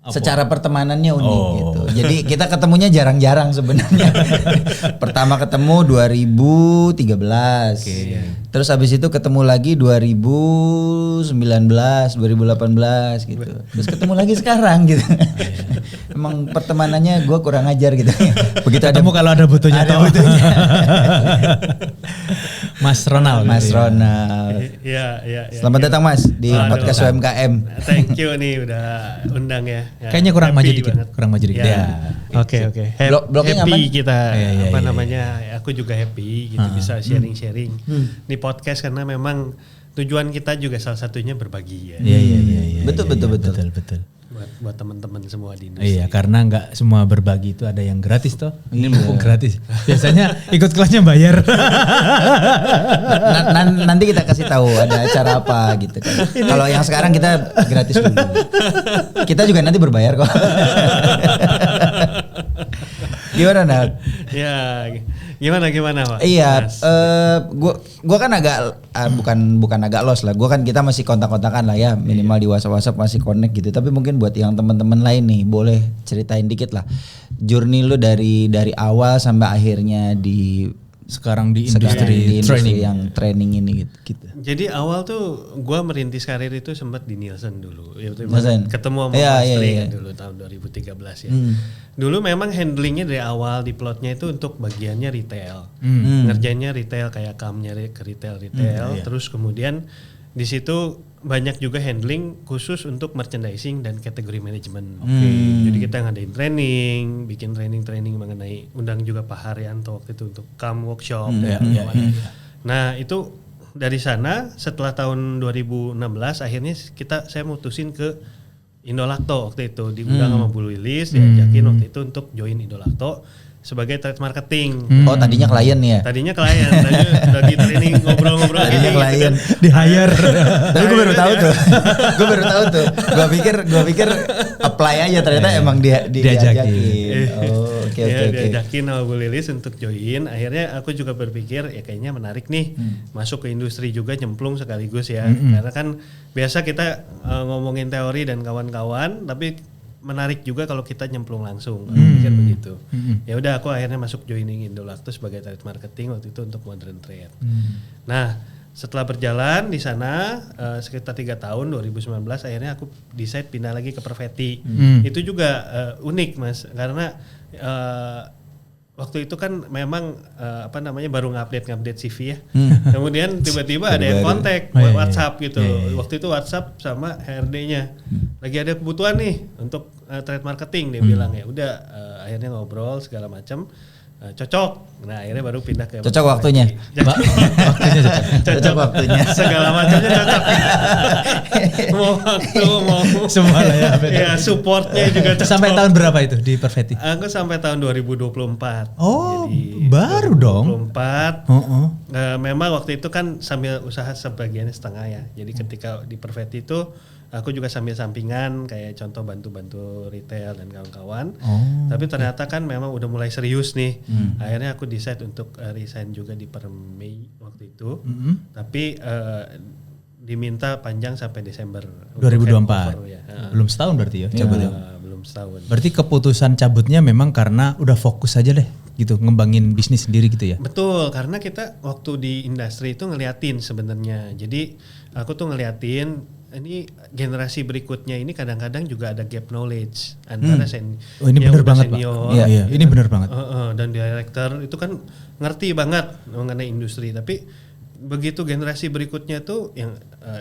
secara pertemanannya unik gitu. Jadi kita ketemunya jarang-jarang sebenarnya. Pertama ketemu 2013. Terus habis itu ketemu lagi 2019, 2018 gitu. Terus ketemu lagi sekarang gitu. Emang pertemanannya gue kurang ajar gitu. Begitu ketemu kalau ada butuhnya. Mas Ronald. Iya. Selamat datang Mas di podcast UMKM. Thank you nih udah undang ya. Kayaknya kurang maju dikit. Ya. Oke. Blocking happy aman? Kita namanya? Aku juga happy gitu bisa sharing-sharing di podcast karena memang tujuan kita juga salah satunya berbagi ya. Iya. Betul. Buat teman-teman semua di industri. Iya, karena nggak semua berbagi itu ada yang gratis toh. Ini mumpung gratis. Biasanya ikut kelasnya bayar. Nanti kita kasih tahu ada acara apa gitu kan. Kalau yang sekarang kita gratis dulu. Kita juga nanti berbayar kok. Gimana Nat? Ya, gimana Pak? Iya, gua kan agak bukan agak lost lah. Kita masih kontak-kontakan lah ya, minimal di WhatsApp masih connect gitu. Tapi mungkin buat yang teman-teman lain nih, boleh ceritain dikit lah. Journey lu dari awal sampai akhirnya sekarang di industri training yang training ini gitu. Jadi awal tuh gua merintis karir itu sempat di Nielsen dulu. Ketemu sama Mas Tri dulu tahun 2013 ya. Dulu memang handlingnya dari awal di plotnya itu untuk bagiannya retail. Ngerjainnya retail kayak kamnya ke retail. Terus kemudian di situ banyak juga handling khusus untuk merchandising dan kategori manajemen. Jadi kita ngadain training, bikin training mengenai, undang juga Pak Haryanto waktu itu untuk kam workshop. Nah itu dari sana setelah tahun 2016 akhirnya saya mutusin ke Indolacto waktu itu, diundang sama Bu Lilis, diajakin waktu itu untuk join Indolacto sebagai trade marketing. Oh tadinya klien ya? Tadinya lagi training ngobrol-ngobrol. Tadinya klien, di hire. Tapi gue baru tahu tuh. Gue pikir apply aja, ternyata emang diajakin. Oke. Diajakin sama Bu Lilis untuk join. Akhirnya aku juga berpikir ya kayaknya menarik nih masuk ke industri juga, nyemplung sekaligus ya. Karena kan biasa kita ngomongin teori dan kawan-kawan, tapi menarik juga kalau kita nyemplung langsung. Pikir begitu. Ya udah aku akhirnya masuk joining Indolacto sebagai trade marketing waktu itu untuk modern trade. Nah, setelah berjalan di sana sekitar 3 tahun 2019 akhirnya aku decide pindah lagi ke Perfetti. Itu juga unik Mas karena waktu itu kan memang baru ngupdate CV ya. Kemudian tiba-tiba ada yang kontak WhatsApp gitu. Waktu itu WhatsApp sama HRD-nya. Lagi ada kebutuhan nih untuk trade marketing, dia bilang ya udah akhirnya ngobrol segala macam. Cocok. Nah, akhirnya baru pindah ke cocok waktunya. Cocok waktunya. Segala macamnya cocok. mau semua lah ya. Ya, supportnya juga cocok. Sampai tahun berapa itu di Perfetti? Aku sampai tahun 2024. Oh, jadi, baru 2024, dong. Memang waktu itu kan sambil usaha sebagiannya setengah ya. Jadi ketika di Perfetti itu aku juga sambil sampingan kayak contoh bantu-bantu retail dan kawan-kawan. Tapi ternyata kan memang udah mulai serius nih. Akhirnya aku decide untuk resign juga di per Mei waktu itu. Tapi diminta panjang sampai Desember 2024. Ya. Belum setahun berarti ya cabutnya. Belum setahun. Berarti keputusan cabutnya memang karena udah fokus aja deh gitu ngembangin bisnis sendiri gitu ya. Betul, karena kita waktu di industri itu ngeliatin sebenarnya. Jadi aku tuh ngeliatin ini generasi berikutnya ini kadang-kadang juga ada gap knowledge antara ini benar banget senior, Pak. Iya, ini benar banget. Dan director itu kan ngerti banget mengenai industri, tapi begitu generasi berikutnya tuh yang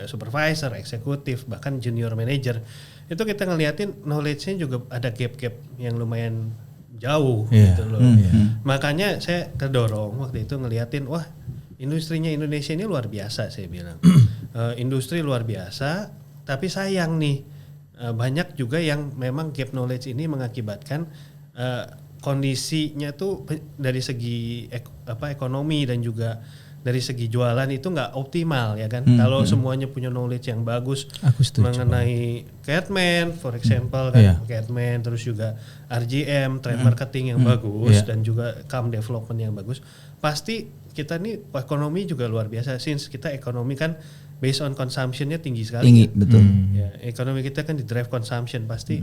supervisor, eksekutif, bahkan junior manager itu kita ngeliatin knowledge-nya juga ada gap-gap yang lumayan jauh gitu loh. Makanya saya kedorong waktu itu ngeliatin wah industrinya Indonesia ini luar biasa saya bilang. Industri luar biasa, tapi sayang nih banyak juga yang memang gap knowledge ini mengakibatkan kondisinya tuh dari segi ekonomi dan juga dari segi jualan itu nggak optimal ya kan. Kalau semuanya punya knowledge yang bagus mengenai Catman, for example kan, Catman, terus juga RGM, trade marketing yang bagus dan juga CAM development yang bagus, pasti kita nih ekonomi juga luar biasa. Since kita ekonomi kan based on consumption-nya tinggi sekali. Tinggi, betul. Ya, ekonomi kita kan di drive consumption pasti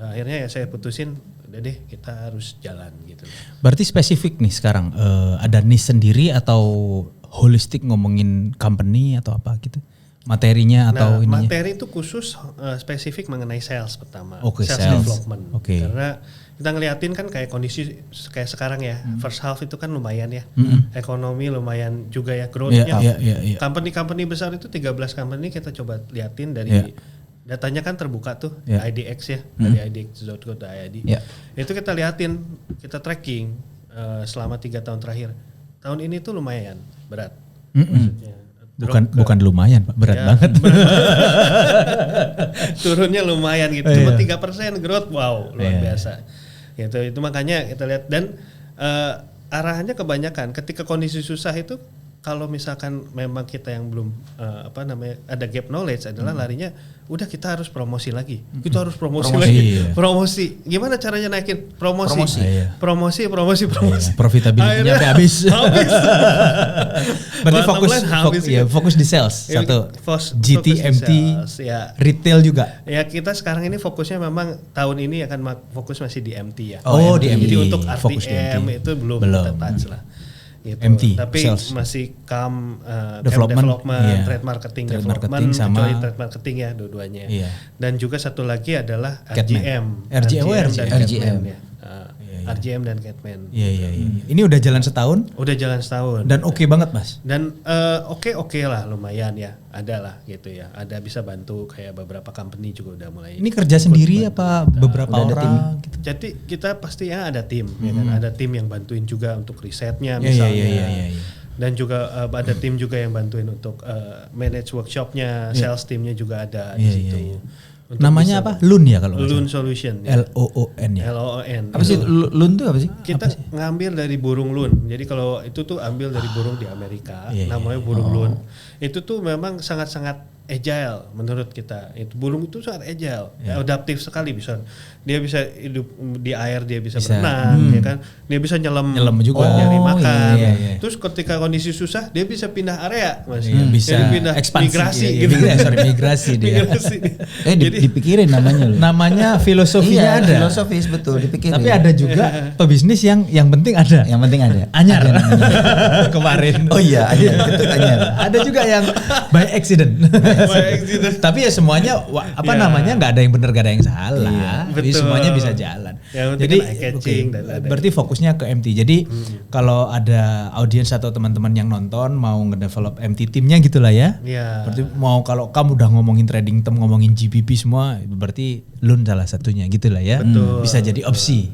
akhirnya ya saya putusin udah deh kita harus jalan gitu. Berarti spesifik nih sekarang ada niche sendiri atau holistic ngomongin company atau apa gitu? Materinya atau ininya? Materi itu khusus spesifik mengenai sales pertama. Sales development. Karena kita ngeliatin kan kayak kondisi kayak sekarang ya, first half itu kan lumayan ya. Ekonomi lumayan juga ya, growth-nya. Company-company besar itu 13 company kita coba liatin dari datanya kan terbuka tuh, IDX ya, dari idx.co.id. Itu kita liatin, kita tracking selama 3 tahun terakhir. Tahun ini tuh lumayan berat. Maksudnya bukan lumayan Pak, berat banget. Turunnya lumayan gitu, cuma 3% growth, wow luar biasa. Gitu, itu makanya kita lihat dan arahannya kebanyakan ketika kondisi susah itu kalau misalkan memang kita yang belum ada gap knowledge adalah larinya udah kita harus promosi lagi. Kita harus promosi lagi. Promosi. Gimana caranya naikin promosi? Promosi. Profitabilitasnya sampai habis. Berarti fokus di sales. Satu. GT, MT, retail juga. Ya kita sekarang ini fokusnya memang tahun ini akan fokus masih di MT ya. Di MT. Jadi untuk RTM itu belum kita touch lah. Gitu. MT, tapi sales. Masih development, trade marketing sama trade marketing ya dua-duanya. Dan juga satu lagi adalah RGM. RGM dan Catman. Ini udah jalan setahun? Udah jalan setahun. Dan oke banget Mas? Dan oke lah lumayan ya. Ada lah gitu ya. Ada bisa bantu kayak beberapa company juga udah mulai. Ini kerja sendiri apa beberapa orang? Gitu. Jadi kita pasti ya ada tim. Ya kan? Ada tim yang bantuin juga untuk risetnya misalnya. Dan juga ada tim juga yang bantuin untuk manage workshopnya. Sales timnya juga ada di situ. Namanya apa? Loon ya kalau Loon Solution. Ya. LOON ya. LOON. Apa sih Loon tuh apa sih? Kita ngambil dari burung loon. Jadi kalau itu tuh ambil dari burung di Amerika, namanya burung loon. Itu tuh memang sangat-sangat agile menurut kita. Itu burung itu sangat agile, adaptif sekali bisa. Dia bisa hidup di air, dia bisa berenang, ya kan. Dia bisa nyelam juga, nyari makan. Terus ketika kondisi susah, dia bisa pindah area, Mas. Bisa jadi pindah ekspansi, migrasi gitu. Migrasi dia. Jadi dipikirin namanya loh. Namanya filosofinya ada. Filosofis betul dipikirin. Tapi ada juga pebisnis yang penting ada. Yang penting ada. Anyar kemarin. Oh iya, Anyar. Ada juga yang by accident. Tapi ya semuanya namanya nggak ada yang benar, nggak ada yang salah. Semuanya bisa jalan. Jadi berarti fokusnya ke MT. Jadi kalau ada audiens atau teman-teman yang nonton mau ngedevelop MT timnya gitulah ya. Berarti mau kalau kamu udah ngomongin trading term, ngomongin GBP semua, berarti Loon salah satunya gitulah ya. Bisa jadi opsi.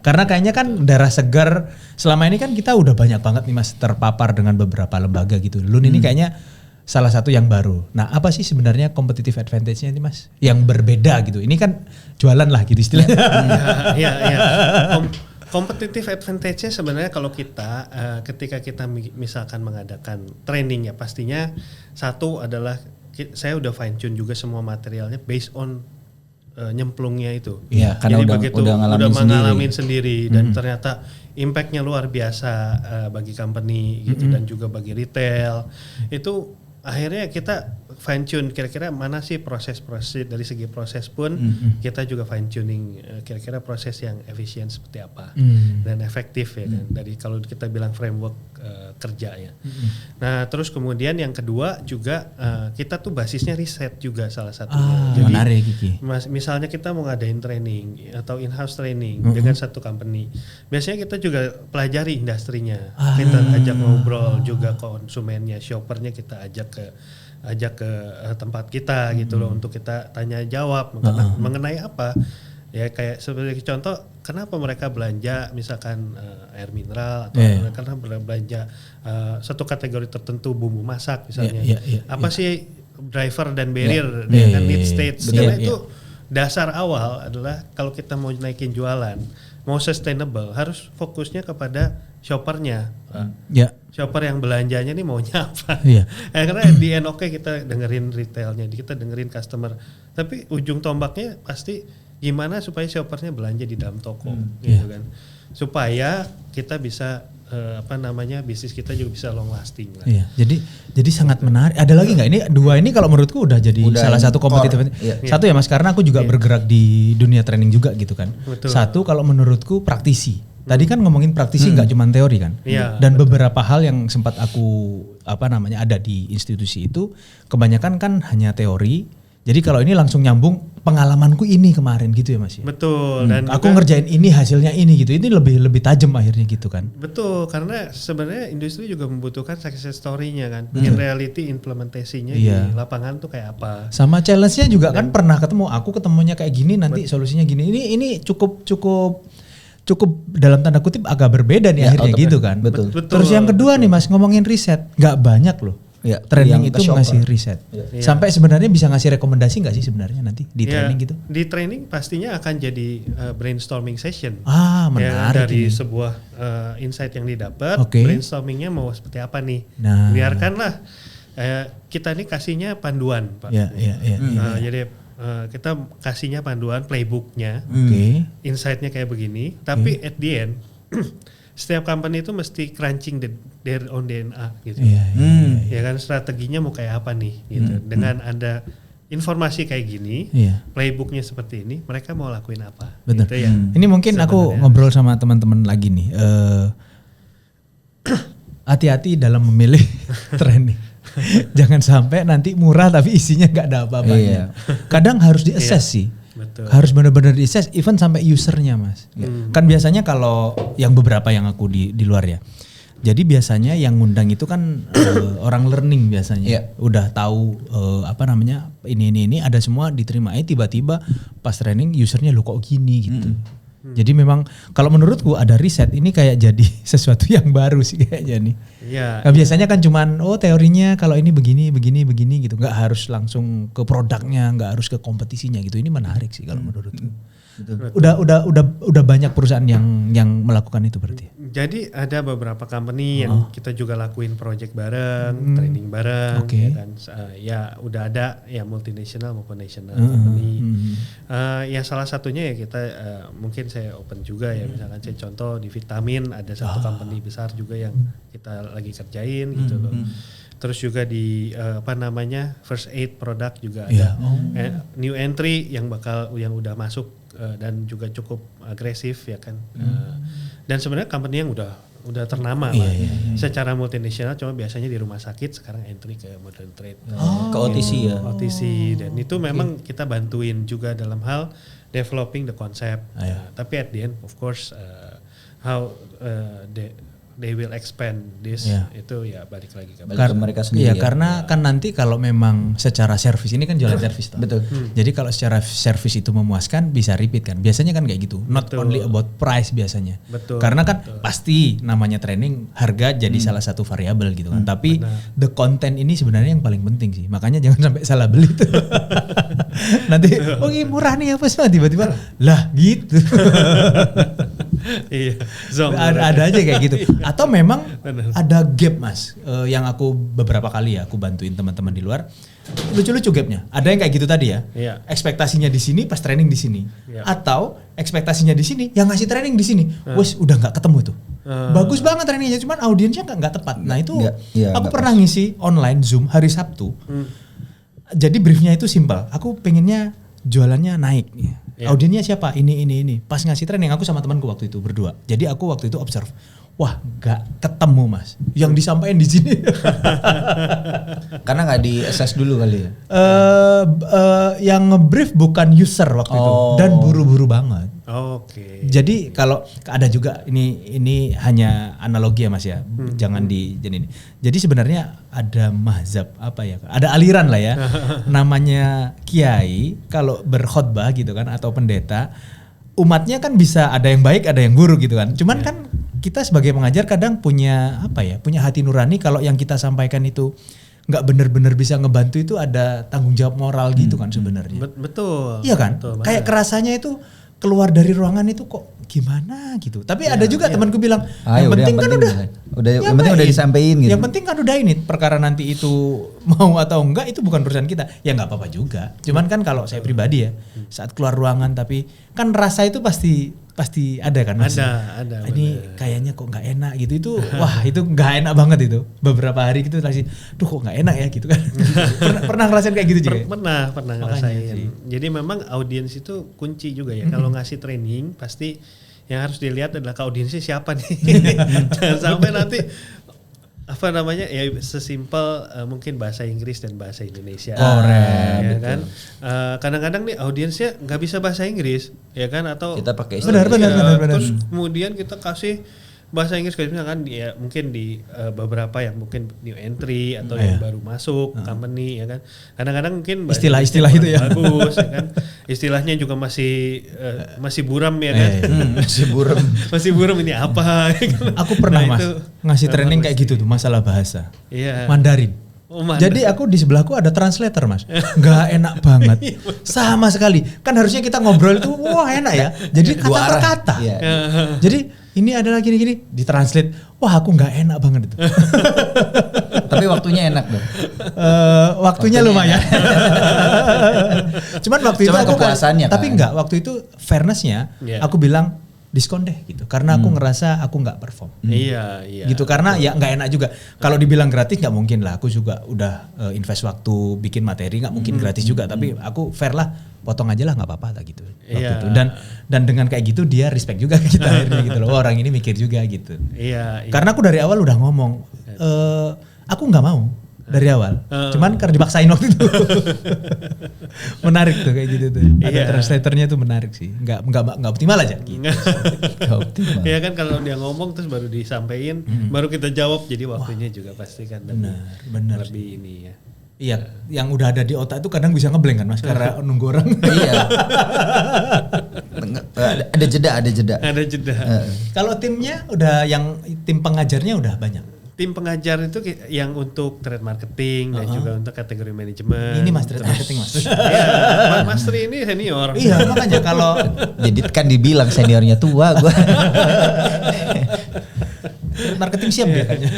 Karena kayaknya kan darah segar selama ini kan kita udah banyak banget nih Mas terpapar dengan beberapa lembaga gitu. Loon ini kayaknya salah satu yang baru. Nah, apa sih sebenarnya competitive advantage-nya nih Mas? Yang berbeda gitu. Ini kan jualan lah gitu istilahnya. Iya. Competitive advantage-nya sebenarnya kalau kita ketika kita misalkan mengadakan training ya pastinya satu adalah saya udah fine tune juga semua materialnya based on nyemplungnya itu. Iya, karena jadi udah ngalamin sendiri dan ternyata impact-nya luar biasa bagi company gitu dan juga bagi retail. Itu akhirnya kita fine tune kira-kira mana sih proses-proses dari segi proses pun kita juga fine tuning kira-kira proses yang efisien seperti apa dan efektif ya kan dari kalau kita bilang framework kerja ya. Nah terus kemudian yang kedua juga kita tuh basisnya riset juga salah satunya. Jadi menarik Kiki. Misalnya kita mau ngadain training atau in-house training dengan satu company, biasanya kita juga pelajari industrinya, kita ajak ngobrol juga konsumennya, shoppernya kita ajak ke tempat kita gitu loh untuk kita tanya jawab mengenai apa ya kayak seperti contoh kenapa mereka belanja misalkan air mineral atau karena belanja satu kategori tertentu bumbu masak misalnya apa sih driver dan barrier dengan need states karena itu dasar awal adalah kalau kita mau naikin jualan mau sustainable harus fokusnya kepada shoppernya. Shopper yang belanjanya nih maunya apa? Karena di end kita dengerin retailnya, kita dengerin customer. Tapi ujung tombaknya pasti gimana supaya shoppernya belanja di dalam toko, gitu kan? Supaya kita bisa bisnis kita juga bisa long lasting lah. Iya, jadi sangat menarik. Ada lagi nggak? Ini 2 ini kalau menurutku udah jadi salah satu kompetitif. Satu ya Mas, karena aku juga bergerak di dunia training juga gitu kan. Betul. Satu kalau menurutku praktisi. Tadi kan ngomongin praktisi nggak cuma teori kan. Dan beberapa hal yang sempat aku ada di institusi itu kebanyakan kan hanya teori. Jadi kalau ini langsung nyambung pengalamanku ini kemarin gitu ya Mas ya. Betul. Dan aku ngerjain ini hasilnya ini gitu. Ini lebih tajam akhirnya gitu kan. Betul, karena sebenarnya industri juga membutuhkan success story-nya kan. In reality implementasinya di lapangan tuh kayak apa. Sama challenge-nya juga kan pernah ketemu. Aku ketemunya kayak gini, nanti solusinya gini. Ini cukup dalam tanda kutip agak berbeda nih akhirnya gitu kan. Betul. Terus yang kedua nih Mas, ngomongin riset, nggak banyak loh. Ya, training itu ngasih riset. Sampai sebenarnya bisa ngasih rekomendasi nggak sih sebenarnya nanti di training gitu? Di training pastinya akan jadi brainstorming session. Menarik. Dari sebuah insight yang didapat, brainstormingnya mau seperti apa nih? Biarkanlah kita nih kasihnya panduan, Pak. Jadi kita kasihnya panduan playbooknya, insightnya kayak begini. Tapi at the end setiap company itu mesti crunching their own DNA gitu. Ya kan strateginya mau kayak apa nih gitu. Dengan ada informasi kayak gini, playbooknya seperti ini, mereka mau lakuin apa? Betul. Gitu ya. Ini mungkin aku ngobrol sama teman-teman lagi nih. Hati-hati dalam memilih training. Jangan sampai nanti murah tapi isinya nggak ada apa-apanya. Kadang harus di-assess sih. Betul. Harus benar-benar di-assess even sampai usernya Mas. Kan biasanya kalau yang beberapa yang aku di luar ya. Jadi biasanya yang ngundang itu kan orang learning biasanya. Udah tahu ini ada semua diterima. Tiba-tiba pas training usernya lo kok gini gitu. Jadi memang kalau menurutku ada riset ini kayak jadi sesuatu yang baru sih kayaknya nih. Nah, biasanya kan cuman teorinya kalau ini begini gitu, nggak harus langsung ke produknya, nggak harus ke kompetisinya gitu. Ini menarik sih kalau menurutku. Udah banyak perusahaan yang melakukan itu berarti. Jadi ada beberapa company yang kita juga lakuin project bareng, training bareng, ya kan. Udah ada ya multinational maupun national company. Ya salah satunya ya kita mungkin saya open juga ya, misalkan saya contoh di vitamin ada satu company besar juga yang kita lagi kerjain gitu loh. Terus juga di first aid product juga ada new entry yang udah masuk dan juga cukup agresif ya kan. Dan sebenarnya company yang udah ternama secara multinasional, cuma biasanya di rumah sakit, sekarang entry ke modern trade, ke OTC ya. OTC, dan itu memang kita bantuin juga dalam hal developing the concept. Tapi at the end of course how they will expand this itu ya balik lagi ke mereka sendiri. Karena kan nanti kalau memang secara service ini kan jualan service toh. Betul. Jadi kalau secara service itu memuaskan bisa repeat kan. Biasanya kan kayak gitu. Not only about price biasanya. Betul. Karena kan pasti namanya training harga jadi salah satu variabel gitu kan. Tapi the content ini sebenarnya yang paling penting sih. Makanya jangan sampai salah beli tuh. Nanti murah nih apa sih tiba-tiba lah gitu. Ada aja kayak gitu. Atau memang ada gap Mas, yang aku beberapa kali ya aku bantuin teman-teman di luar, lucu-lucu gapnya. Ada yang kayak gitu tadi ya, ekspektasinya di sini pas training di sini, atau ekspektasinya di sini yang ngasih training di sini, wes udah nggak ketemu tuh. Bagus banget trainingnya, cuman audiensnya nggak tepat. Nah itu aku pernah ngisi online Zoom hari Sabtu. Jadi briefnya itu simpel. Aku pengennya jualannya naik. Audiennya siapa? Ini. Pas ngasih training aku sama temanku waktu itu berdua. Jadi aku waktu itu observe. Wah, nggak ketemu Mas. Yang disampaikan di sini. Karena nggak di-assess dulu kali ya. Yang nge-brief bukan user waktu itu dan buru-buru banget. Jadi kalau ada juga ini hanya analogi ya Mas ya. Jangan dijadiin. Jadi sebenarnya ada mazhab ada aliran lah ya. Namanya kiai kalau berkhotbah gitu kan atau pendeta, umatnya kan bisa ada yang baik, ada yang buruk gitu kan. Cuman kan kita sebagai pengajar kadang punya punya hati nurani, kalau yang kita sampaikan itu nggak benar-benar bisa ngebantu itu ada tanggung jawab moral gitu kan sebenarnya. Betul. Iya kan? Betul, kayak kerasanya itu keluar dari ruangan itu kok gimana gitu. Tapi ada juga temanku bilang, yang penting kan yang penting udah disampaikan gitu. Yang penting kan udah ini perkara nanti itu mau atau enggak itu bukan perusahaan kita. Ya nggak apa-apa juga. Cuman kan kalau saya pribadi ya saat keluar ruangan tapi kan rasa itu pasti ada kan Mas. Ada. Ini kayaknya kok nggak enak gitu itu wah itu nggak enak banget itu. Beberapa hari gitu lagi duh kok nggak enak ya gitu kan. pernah ngerasain kayak gitu juga? Pernah ngerasain. Jadi memang audiens itu kunci juga ya. Kalau ngasih training pasti yang harus dilihat adalah ke audiensnya siapa nih. Jangan sampai nanti ya sesimpel mungkin bahasa Inggris dan bahasa Indonesia. Ya kan. Kadang-kadang nih audiensnya nggak bisa bahasa Inggris, ya kan, atau kita pakai benar. Terus kemudian kita kasih bahasa Inggris misalkan ya mungkin di beberapa yang mungkin new entry atau yang baru masuk company ya kan. Kadang-kadang mungkin istilah-istilah itu ya bagus ya kan. Istilahnya juga masih buram ya kan. Masih buram ini apa? Aku pernah Mas ngasih training kayak gitu tuh masalah bahasa. Mandarin. Jadi aku di sebelahku ada translator Mas, nggak enak banget, sama sekali. Kan harusnya kita ngobrol itu wah enak ya. Jadi kata per kata. Jadi ini adalah gini-gini ditranslate. Wah aku nggak enak banget itu. Tapi waktunya enak dong. Waktunya lumayan. Cuman waktu itu aku tapi enggak. Waktu itu fairnessnya aku bilang diskon deh gitu. Karena aku ngerasa aku nggak perform. Iya. Gitu karena ya nggak enak juga. Kalau dibilang gratis nggak mungkin lah. Aku juga udah invest waktu bikin materi nggak mungkin gratis juga. Tapi aku fair lah. Potong aja lah nggak apa-apa lah gitu. Itu. Dan dengan kayak gitu dia respect juga ke kita akhirnya gitu loh. Orang ini mikir juga gitu. Iya. Karena aku dari awal udah ngomong, aku nggak mau dari awal. Cuman karena dipaksain waktu itu. Menarik tuh kayak gitu tuh. Ada translatornya tuh menarik sih. Nggak optimal aja. Gitu. Nggak optimal. Iya kan kalau dia ngomong terus baru disampaikan, baru kita jawab. Jadi waktunya juga pasti kan benar lebih ini ya. Iya, yang udah ada di otak itu kadang bisa ngeblank kan Mas karena nunggu orang. Iya. Ada jeda. Kalau timnya udah yang tim pengajarnya udah banyak. Tim pengajar itu yang untuk trade marketing dan juga untuk kategori manajemen. Ini Mas trade marketing Mas. Iya, Mas Tri ini senior. Iya, makanya kalau jadi kan dibilang seniornya tua gua. Marketing siap dia kayaknya.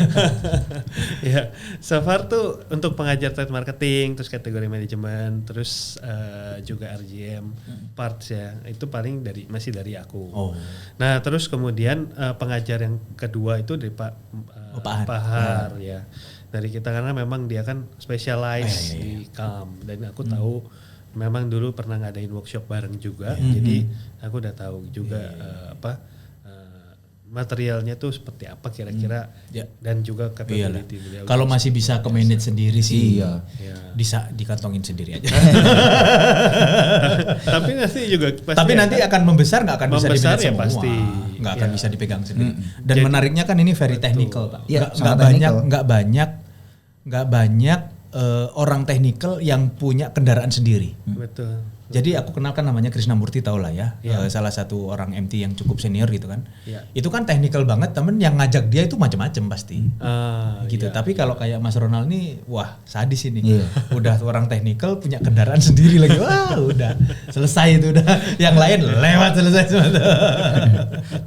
Ya, so far tuh untuk pengajar trade marketing, terus kategori manajemen, terus juga RGM parts ya, itu paling masih dari aku. Nah terus kemudian pengajar yang kedua itu dari Pak Har ya, dari kita karena memang dia kan specialize di CAM dan aku tahu memang dulu pernah ngadain workshop bareng juga, jadi aku udah tahu juga materialnya tuh seperti apa kira-kira dan juga capability beliau. Kalau masih bisa ke manage sendiri sih, bisa dikantongin sendiri aja. Tapi nanti juga pasti. Tapi nanti akan membesar nggak akan bisa di-manage semua. Pasti. Nggak akan bisa dipegang sendiri. Dan menariknya kan ini very technical Pak. Nggak banyak orang technical yang punya kendaraan sendiri. Betul. Jadi aku kenalkan namanya Krisnamurti tau lah ya, salah satu orang MT yang cukup senior gitu kan. Itu kan technical banget, temen yang ngajak dia itu macam-macam pasti. Gitu. Tapi kalau kayak Mas Ronald nih, wah sadis ini. Udah orang technical punya kendaraan sendiri lagi, wah udah selesai itu udah. Yang lain lewat selesai semua.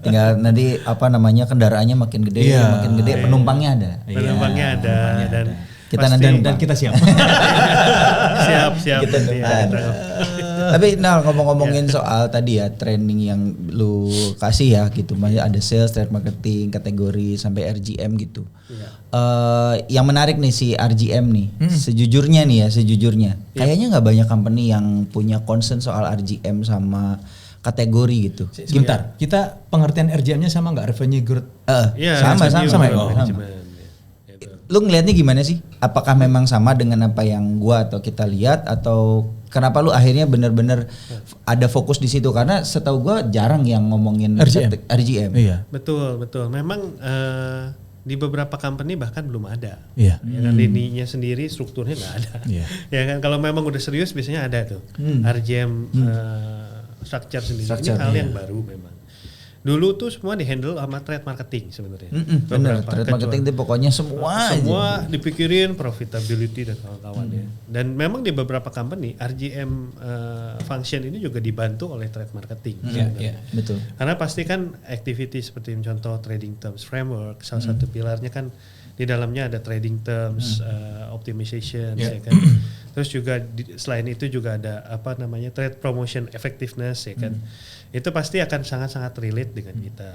Tinggal nanti kendaraannya makin gede, penumpangnya ada. Penumpangnya ada dan kita nanti dan kita siap. siap. Tapi ngomong-ngomongin soal tadi ya training yang lu kasih ya gitu, ada sales, trade marketing, kategori sampai RGM gitu. Yang menarik nih si RGM nih, sejujurnya kayaknya nggak banyak company yang punya concern soal RGM sama kategori gitu. Sebentar, kita pengertian RGM-nya sama nggak, revenue growth? Sama. Lu ngelihatnya gimana sih? Apakah memang sama dengan apa yang gua atau kita lihat, atau kenapa lu akhirnya benar-benar ada fokus di situ? Karena setahu gua jarang yang ngomongin RGM. Iya. Betul. Memang di beberapa company bahkan belum ada. Iya. Ya kan lininya sendiri, strukturnya nggak ada. Iya. Ya kan kalau memang udah serius biasanya ada tuh RGM structure sendiri. Ini hal yang baru memang. Dulu tuh semua dihandle sama trade marketing sebenarnya. Benar, trade marketing itu pokoknya semua dipikirin profitability dan kawan-kawannya. Dan memang di beberapa company RGM function ini juga dibantu oleh trade marketing. Betul. Karena pasti kan activity seperti contoh trading terms framework, salah satu pilarnya kan di dalamnya ada trading terms optimization, ya kan. Terus juga selain itu juga ada trade promotion effectiveness, ya kan. Itu pasti akan sangat-sangat relate dengan kita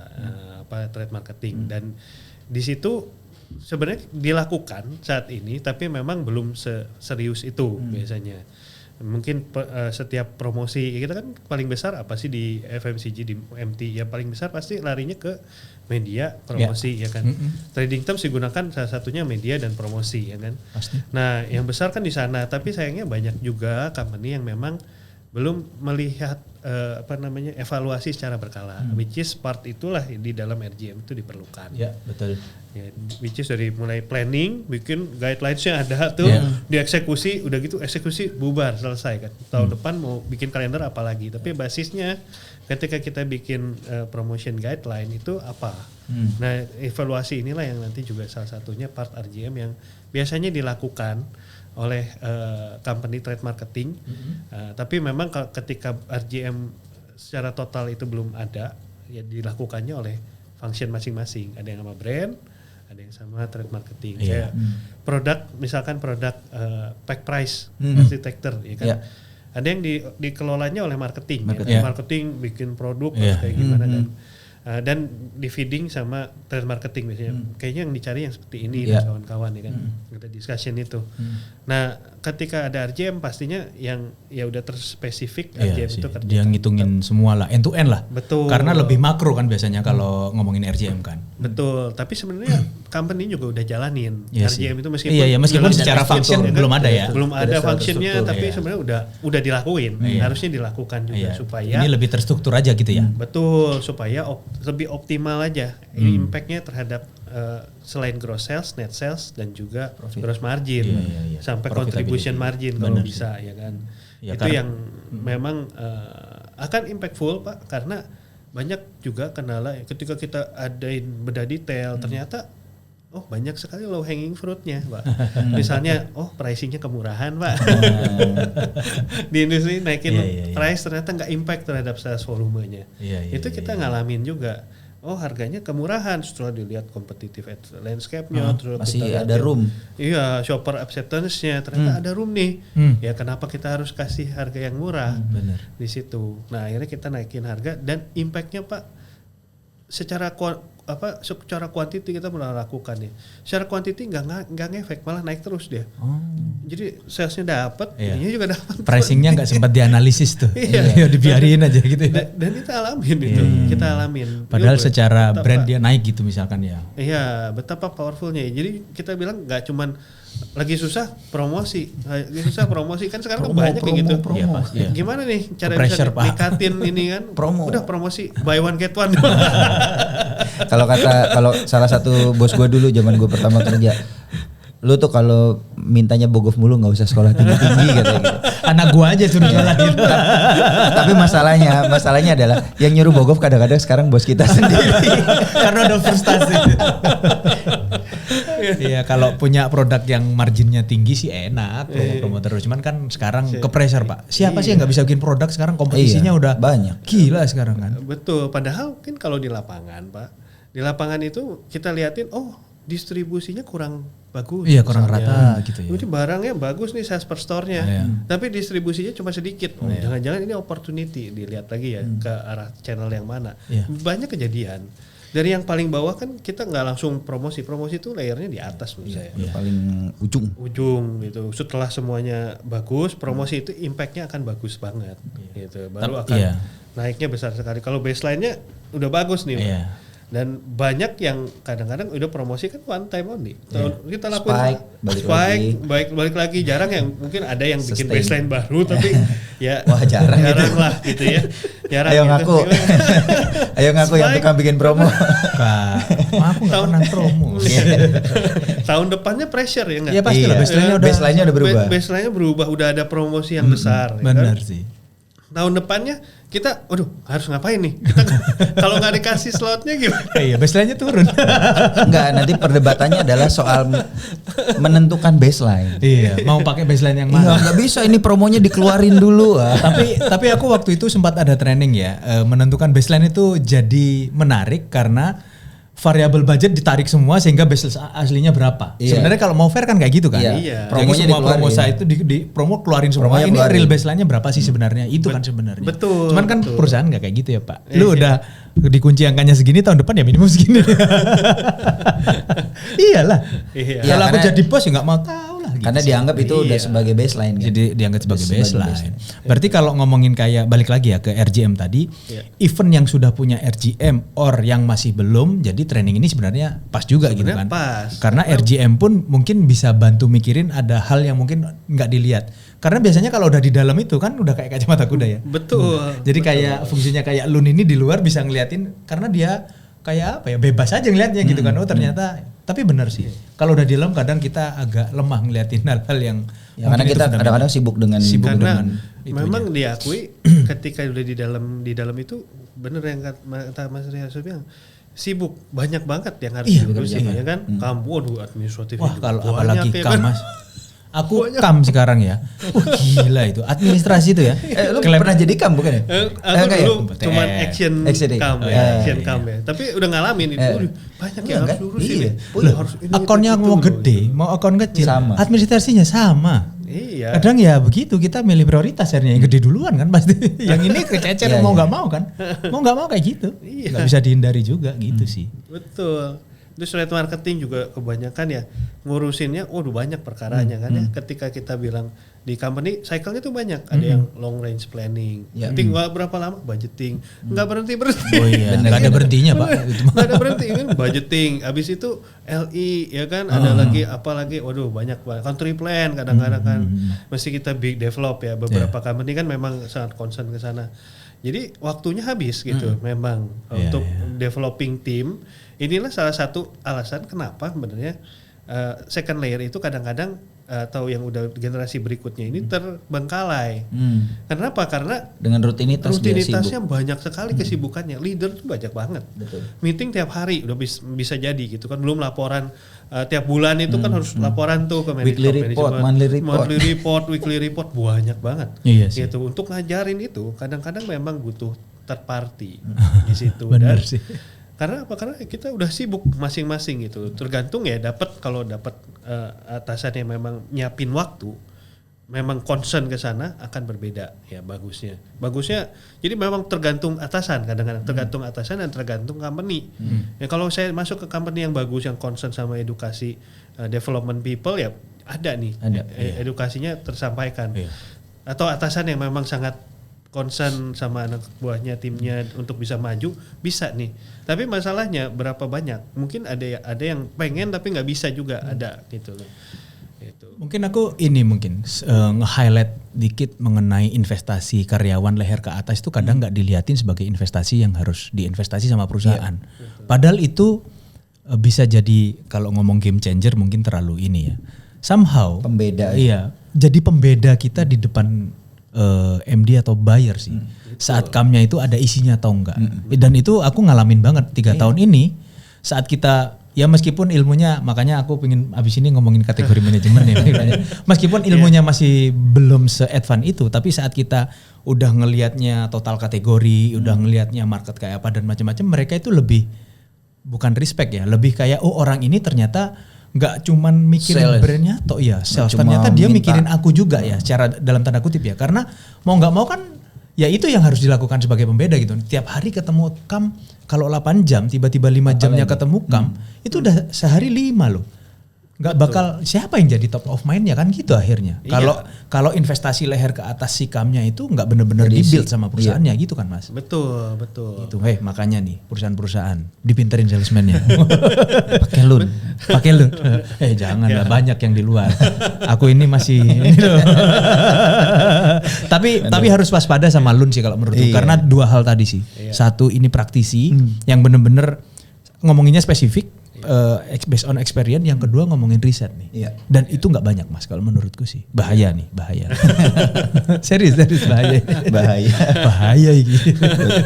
trade marketing, dan di situ sebenarnya dilakukan saat ini, tapi memang belum serius itu biasanya. Mungkin setiap promosi kita kan paling besar apa sih di FMCG, di MT ya, paling besar pasti larinya ke media promosi ya kan. Trading terms digunakan salah satunya media dan promosi ya kan. Pasti. Nah yang besar kan di sana, tapi sayangnya banyak juga company yang memang belum melihat evaluasi secara berkala, which is part itulah di dalam RGM itu diperlukan. Ya betul. Ya, which is dari mulai planning, bikin guidelines-nya ada tuh, dieksekusi, udah gitu eksekusi bubar selesai kan. Tahun depan mau bikin kalender apa lagi, tapi basisnya ketika kita bikin promotion guideline itu apa. Nah evaluasi inilah yang nanti juga salah satunya part RGM yang biasanya dilakukan oleh company trade marketing. Tapi memang ketika RGM secara total itu belum ada, ya dilakukannya oleh function masing-masing. Ada yang sama brand, ada yang sama trade marketing. Kayak produk, misalkan produk pack price architecture, ya kan. Ada yang dikelolanya oleh marketing. Marketing bikin produk kayak gimana dan di feeding sama trade marketing biasanya. Kayaknya yang dicari yang seperti ini dan kawan-kawan ya kan. Ada discussion itu. Nah, ketika ada RGM pastinya yang ya udah terspesifik RGM itu kerja. Dia ngitungin semua lah, end to end lah. Betul. Karena lebih makro kan biasanya kalau ngomongin RGM kan. Betul, tapi sebenarnya company juga udah jalanin RGM itu meskipun secara function ya kan? Belum ada ya. Belum ada functionnya, tapi sebenarnya udah dilakuin. Harusnya dilakukan juga supaya ini lebih terstruktur aja gitu ya. Betul, supaya lebih optimal aja impact-nya terhadap selain gross sales, net sales dan juga gross margin sampai contribution margin kalau bisa ya kan. Ya, itu yang memang akan impactful Pak, karena banyak juga kendala ketika kita adain bedah detail ternyata banyak sekali low hanging fruitnya Pak. Misalnya pricingnya kemurahan Pak. Di industri naikin price ternyata nggak impact terhadap sales volumenya. Itu kita ngalamin juga. Harganya kemurahan, setelah dilihat competitive landscape-nya, masih ada room. Iya, shopper acceptance-nya ternyata ada room nih. Ya kenapa kita harus kasih harga yang murah? Benar. Di situ. Nah, akhirnya kita naikin harga dan impact-nya Pak secara quantity kita pernah lakukan ya. Secara quantity nggak ngefek, malah naik terus dia. Jadi salesnya dapat, ininya juga dapat. Pricingnya nggak sempat dianalisis tuh. Dibiarin aja gitu ya. Dan kita alamin itu, kita alamin. Padahal secara brand dia naik gitu misalkan ya. Iya, betapa powerfulnya. Jadi kita bilang nggak cuman lagi susah promosi kan sekarang banyak kayak gitu. Gimana nih cara bisa ningkatin ini kan? Udah promosi buy one get one. Kalau salah satu bos gue dulu zaman gue pertama kerja, lu tuh kalau mintanya bogov mulu nggak usah sekolah tinggi-tinggi gitu. Anak gua aja suruh jualan gitu. Tapi masalahnya adalah yang nyuruh bogov kadang-kadang sekarang bos kita sendiri. Karena udah frustasi. Iya, kalau punya produk yang marginnya tinggi sih enak promo terus. Cuman kan sekarang ke pressure Pak. Siapa sih yang nggak bisa bikin produk sekarang, kompetisinya udah banyak. Gila sekarang kan. Betul. Padahal kan kalau di lapangan Pak, di lapangan itu kita liatin distribusinya kurang bagus. Iya, kurang rata gitu ya. Jadi barangnya bagus nih sales per store-nya, tapi distribusinya cuma sedikit. Jangan-jangan ini opportunity, dilihat lagi ya ke arah channel yang mana. Banyak kejadian. Dari yang paling bawah kan kita nggak langsung promosi itu layernya di atas menurut saya. Paling ujung gitu. Setelah semuanya bagus, promosi itu impact-nya akan bagus banget. Gitu. Baru akan naiknya besar sekali. Kalau baseline-nya udah bagus nih. Dan banyak yang kadang-kadang udah promosi kan one time only. Kita lakukan balik lagi. Jarang yang mungkin ada yang bikin baseline baru tapi ya jarang gitu lah gitu ya. Ayo ngaku. Ayo ngaku yang tukang bikin promo. Aku nggak pernah promo. Tahun depannya pressure ya nggak? Iya pasti lah. Baseline-nya udah berubah. Baseline-nya berubah. Udah ada promosi yang besar. Benar sih. Tahun depannya kita harus ngapain nih? Kita kalau nggak dikasih slotnya gimana? Iya, baseline-nya turun. Enggak, nanti perdebatannya adalah soal menentukan baseline. Iya, mau pakai baseline yang mana? Enggak bisa, ini promonya dikeluarin dulu. Tapi aku waktu itu sempat ada training ya, menentukan baseline itu jadi menarik karena variabel budget ditarik semua sehingga baseline aslinya berapa. Iya. Sebenarnya kalau mau fair kan kayak gitu kan. Iya. Jadi semua promo saya itu di promo keluarin semua. Ini keluarin. real baseline-nya berapa sih sebenarnya? Itu kan sebenarnya. Betul. Cuman kan perusahaan nggak kayak gitu ya Pak. Lu udah dikunci angkanya segini, tahun depan ya minimum segini. Iyalah. Iya. Kalau aku jadi bos ya nggak mau tahu lah. Gitu. Karena dianggap itu udah sebagai baseline kan. Jadi dianggap sebagai baseline. Berarti kalau ngomongin kayak balik lagi ya ke RGM tadi, event yang sudah punya RGM or yang masih belum, jadi training ini sebenarnya pas juga gitu kan. Pas. Karena RGM pun mungkin bisa bantu mikirin ada hal yang mungkin nggak dilihat. Karena biasanya kalau udah di dalam itu kan udah kayak kacamata kuda ya. Betul. Jadi kayak fungsinya kayak Lun ini di luar bisa ngeliatin karena dia kayak apa ya, bebas aja ngeliatnya gitu kan. Oh ternyata, tapi benar sih. Kalau udah di dalam kadang kita agak lemah ngeliatin hal-hal yang karena kita kadang-kadang sibuk dengan memang diakui ketika udah di dalam itu bener yang kata Mas Riaso bilang, sibuk banyak banget yang harus diurusin ya kan. Kamu administratif. Wah, kalau apalagi ya, Mas. Aku KAM sekarang ya. Gila itu. Administrasi itu ya. Lu pernah jadi KAM bukan ya? Aku dulu cuman action KAM ya. Tapi udah ngalamin itu. Banyak yang harus urusin. Akunnya mau gede, mau akun kecil. Sama. Administrasinya sama. Iya. Kadang ya begitu, kita milih prioritas akhirnya yang gede duluan kan pasti. Yang ini kececer mau nggak mau kan. Mau nggak mau kayak gitu. Nggak bisa dihindari juga gitu sih. Betul. Terus trade marketing juga kebanyakan ya ngurusinnya, banyak perkaranya kan ya. Ketika kita bilang di company cycle-nya tuh banyak, ada yang long range planning, nanti berapa lama budgeting, nggak berhenti. Oh iya, nggak ada berhentinya Pak. Nggak ada berhenti kan, budgeting, abis itu LI ya kan, ada lagi apa lagi, banyak banget. Country plan kadang-kadang kan, mesti kita big develop ya, beberapa company kan memang sangat concern ke sana. Jadi waktunya habis gitu, memang untuk developing team. Inilah salah satu alasan kenapa sebenarnya second layer itu kadang-kadang atau yang udah generasi berikutnya ini terbengkalai. Kenapa? Karena dengan rutinitasnya banyak sekali kesibukannya. Leader tuh banyak banget. Betul. Meeting tiap hari udah bisa jadi gitu kan. Belum laporan tiap bulan itu kan harus laporan tuh ke weekly report, monthly report, weekly report banyak banget. Iya sih. Gitu. Untuk ngajarin itu kadang-kadang memang butuh third party di situ. Benar sih. Karena apa? Karena kita udah sibuk masing-masing gitu. Tergantung ya kalau dapat atasan yang memang nyiapin waktu, memang concern ke sana akan berbeda ya bagusnya. Jadi memang tergantung atasan kadang-kadang, tergantung atasan dan tergantung company. Ya kalau saya masuk ke company yang bagus yang concern sama edukasi development people ya ada nih. Edukasinya tersampaikan. Atau atasan yang memang sangat concern sama anak buahnya, timnya untuk bisa maju, bisa nih. Tapi masalahnya berapa banyak? Mungkin ada yang pengen tapi nggak bisa juga, ada gitu loh. Gitu. Mungkin aku nge-highlight dikit mengenai investasi karyawan leher ke atas itu kadang nggak dilihatin sebagai investasi yang harus diinvestasi sama perusahaan. Padahal itu bisa jadi kalau ngomong game changer mungkin terlalu ini ya. Somehow pembeda. Iya, jadi pembeda kita di depan MD atau buyer sih. Saat kamnya itu ada isinya atau enggak. Dan itu aku ngalamin banget 3 tahun ini. Saat kita ya meskipun ilmunya, makanya aku pengen abis ini ngomongin kategori manajemen ya. Meskipun ilmunya masih belum se-advance itu, tapi saat kita udah ngelihatnya total kategori, udah ngelihatnya market kayak apa dan macam-macam, mereka itu lebih bukan respect ya, lebih kayak orang ini ternyata nggak cuman mikirin brandnya atau sales, ternyata dia mikirin aku juga ya, secara dalam tanda kutip ya, karena mau nggak mau kan ya itu yang harus dilakukan sebagai pembeda gitu. Tiap hari ketemu kam, kalau 8 jam tiba-tiba 5 jamnya ketemu kam, itu udah sehari 5 loh. Nggak bakal siapa yang jadi top of mind ya kan gitu akhirnya. Kalau investasi leher ke atas si kamnya itu nggak benar-benar di-build sama perusahaannya gitu kan Mas. Betul. Itu makanya nih perusahaan-perusahaan dipinterin salesman-nya. Pakai lun. Jangan lah, banyak yang di luar. Aku ini masih ini loh. Tapi harus waspada sama lun sih kalau menurutku, karena 2 hal tadi sih. Satu, ini praktisi yang benar-benar ngomonginnya spesifik. based on experience, yang kedua ngomongin riset nih. Dan itu nggak banyak Mas kalau menurutku sih. Bahaya nih, bahaya. serius bahaya. Bahaya gitu.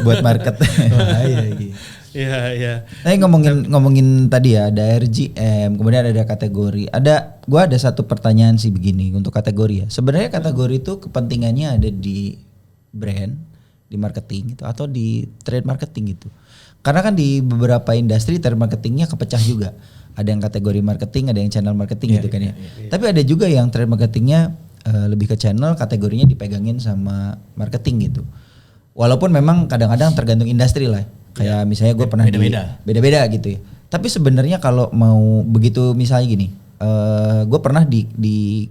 buat market. Bahaya gitu. Iya. Nah, ngomongin tadi ya, ada RGM, kemudian ada kategori. Gua ada satu pertanyaan sih begini untuk kategori ya. Sebenarnya kategori itu kepentingannya ada di brand, di marketing gitu, atau di trade marketing gitu. Karena kan di beberapa industri trade marketingnya kepecah juga. Ada yang kategori marketing, ada yang channel marketing gitu kan ya. Tapi ada juga yang trade marketingnya lebih ke channel, kategorinya dipegangin sama marketing gitu. Walaupun memang kadang-kadang tergantung industri lah. Kayak misalnya gue pernah beda-beda gitu ya. Tapi sebenarnya kalau mau begitu misalnya gini, gue pernah di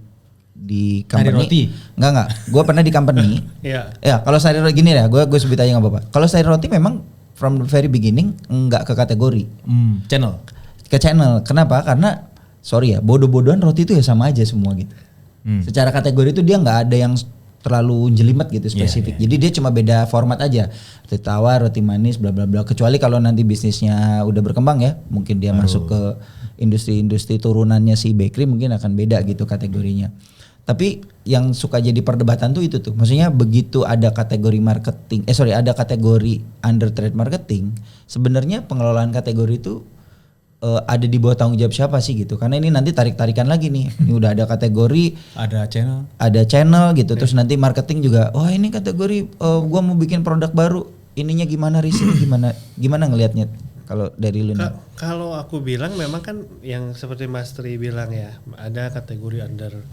company. Roti. Enggak. Gue pernah di company. Ya kalau Sari Roti gini ya, gue sebut aja nggak apa-apa. Kalau Sari Roti memang from the very beginning enggak ke kategori. Channel. Ke channel. Kenapa? Karena sorry ya, bodoh-bodohan roti itu ya sama aja semua gitu. Secara kategori itu dia nggak ada yang terlalu jelimet gitu spesifik. Jadi dia cuma beda format aja. Roti tawar, roti manis, bla bla bla. Kecuali kalau nanti bisnisnya udah berkembang ya, mungkin dia masuk ke industri-industri turunannya si bakery mungkin akan beda gitu kategorinya. Tapi yang suka jadi perdebatan tuh itu tuh. Maksudnya begitu ada kategori marketing, ada kategori under trade marketing, sebenarnya pengelolaan kategori itu ada di bawah tanggung jawab siapa sih gitu. Karena ini nanti tarik-tarikan lagi nih. Ini udah ada kategori, ada channel gitu. Terus nanti marketing juga, oh ini kategori gua mau bikin produk baru. Ininya gimana, risetnya gimana ngelihatnya kalau dari lu nih? Kalau aku bilang memang kan yang seperti Mas Tri bilang ya, ada kategori under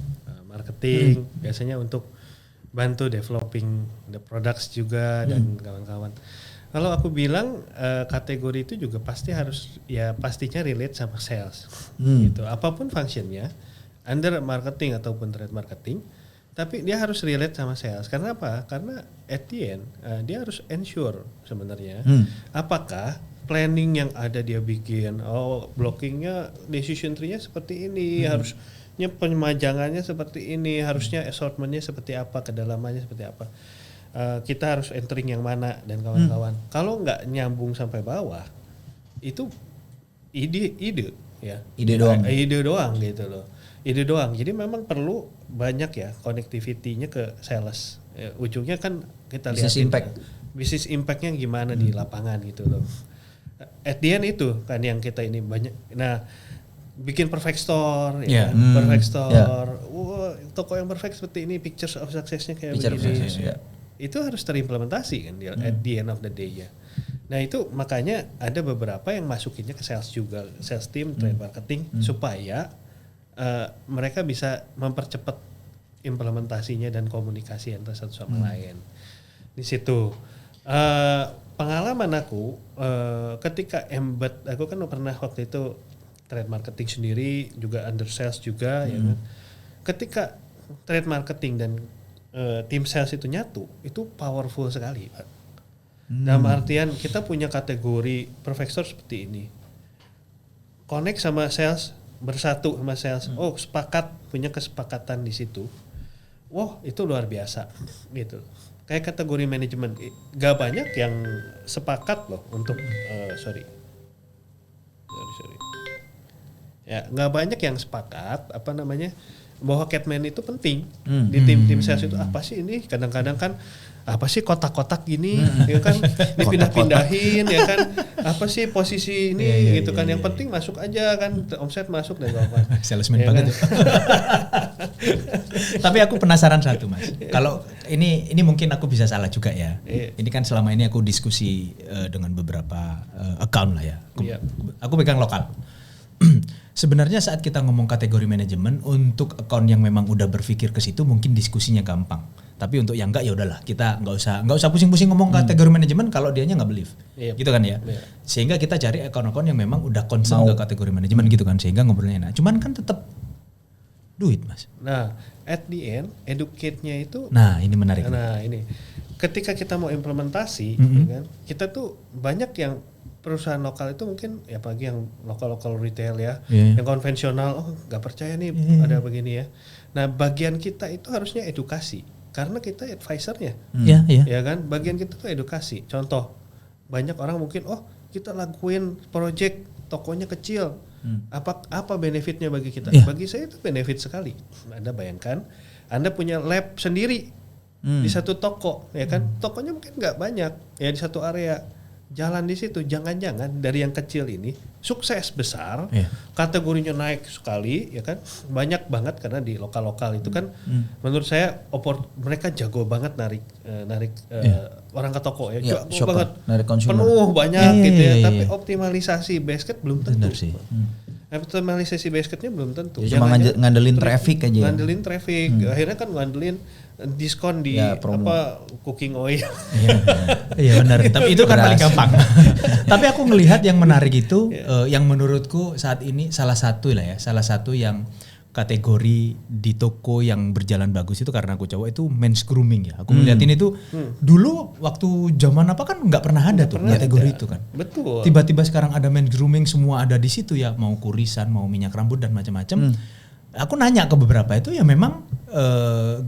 marketing biasanya untuk bantu developing the products juga dan kawan-kawan. Kalau aku bilang kategori itu juga pasti harus ya pastinya relate sama sales gitu. Apapun functionnya under marketing ataupun trade marketing, tapi dia harus relate sama sales. Karena apa? Karena at the end dia harus ensure sebenarnya apakah planning yang ada dia bikin, blockingnya decision tree-nya seperti ini, harusnya pemajangannya seperti ini, harusnya assortment-nya seperti apa, kedalamannya seperti apa. Kita harus entering yang mana dan kawan-kawan. Kalau nggak nyambung sampai bawah, itu ide ya. Ide doang gitu loh. Ide doang. Jadi memang perlu banyak ya connectivity-nya ke sales. Ujungnya kan kita lihat business impact-nya gimana di lapangan gitu loh. At the end itu kan yang kita ini banyak. Nah, bikin perfect store, perfect store. Toko yang perfect seperti ini, pictures of success-nya kayak begini. Itu harus terimplementasi kan at the end of the day ya. Nah itu makanya ada beberapa yang masukinnya ke sales juga, sales team, trade marketing supaya mereka bisa mempercepat implementasinya dan komunikasi antara satu sama lain. Di situ pengalaman aku ketika embed, aku kan pernah waktu itu trade marketing sendiri juga under sales juga ya kan. Ketika trade marketing dan tim sales itu nyatu, itu powerful sekali Pak. Dalam artian kita punya kategori perfect store seperti ini, connect sama sales, bersatu sama sales, sepakat, punya kesepakatan di situ, itu luar biasa gitu. Kayak kategori manajemen, gak banyak yang sepakat loh untuk sorry. Ya, gak banyak yang sepakat bahwa Catman itu penting di tim sales itu. Apa sih ini kadang-kadang kan apa sih kotak-kotak gini ya kan dipindah-pindahin ya kan, apa sih posisi ini gitu kan, yang penting masuk aja kan, omset masuk dan apa. Salesman banget. Tapi aku penasaran satu Mas. Kalau ini mungkin aku bisa salah juga ya. Ini kan selama ini aku diskusi dengan beberapa account lah ya. Aku pegang lokal. Sebenarnya saat kita ngomong kategori manajemen, untuk account yang memang udah berpikir ke situ mungkin diskusinya gampang. Tapi untuk yang enggak ya udahlah, kita nggak usah pusing-pusing ngomong kategori manajemen kalau dianya nggak believe. Gitu kan ya. Sehingga kita cari account-account yang memang udah concern ke kategori manajemen gitu kan, sehingga ngobrolnya enak. Cuman kan tetap duit Mas. Nah, at the end educate-nya itu, nah ini menarik. Nah ini ketika kita mau implementasi ya kan, kita tuh banyak yang perusahaan lokal itu mungkin ya apalagi yang lokal retail ya, yang konvensional, nggak percaya nih ada begini ya. Nah bagian kita itu harusnya edukasi, karena kita advisornya, ya kan. Bagian kita tuh edukasi. Contoh, banyak orang mungkin kita lakuin project tokonya kecil. Apa benefitnya bagi kita? Bagi saya itu benefit sekali. Anda bayangkan, Anda punya lab sendiri di satu toko, ya kan? Tokonya mungkin nggak banyak, ya di satu area. Jalan di situ, jangan-jangan dari yang kecil ini sukses besar, kategorinya naik sekali, ya kan? Banyak banget karena di lokal-lokal itu kan, menurut saya mereka jago banget narik orang ke toko ya, jago banget, penuh banyak gitu ya. Tapi optimalisasi basket belum tentu. Optimalisasi basketnya belum tentu. Ya, cuma ngandelin traffic aja. Ngandelin traffic, akhirnya kan ngandelin diskon di cooking oil. Iya benar. Tapi itu kan paling gampang. Tapi aku ngelihat yang menarik itu, yang menurutku saat ini salah satu yang kategori di toko yang berjalan bagus itu karena aku cowok itu men's grooming ya. Aku ngeliatin itu dulu waktu zaman apa kan nggak pernah ada tuh kategori itu kan. Betul. Tiba-tiba sekarang ada men's grooming, semua ada di situ ya, mau kurisan, mau minyak rambut dan macam-macam. Aku nanya ke beberapa itu ya memang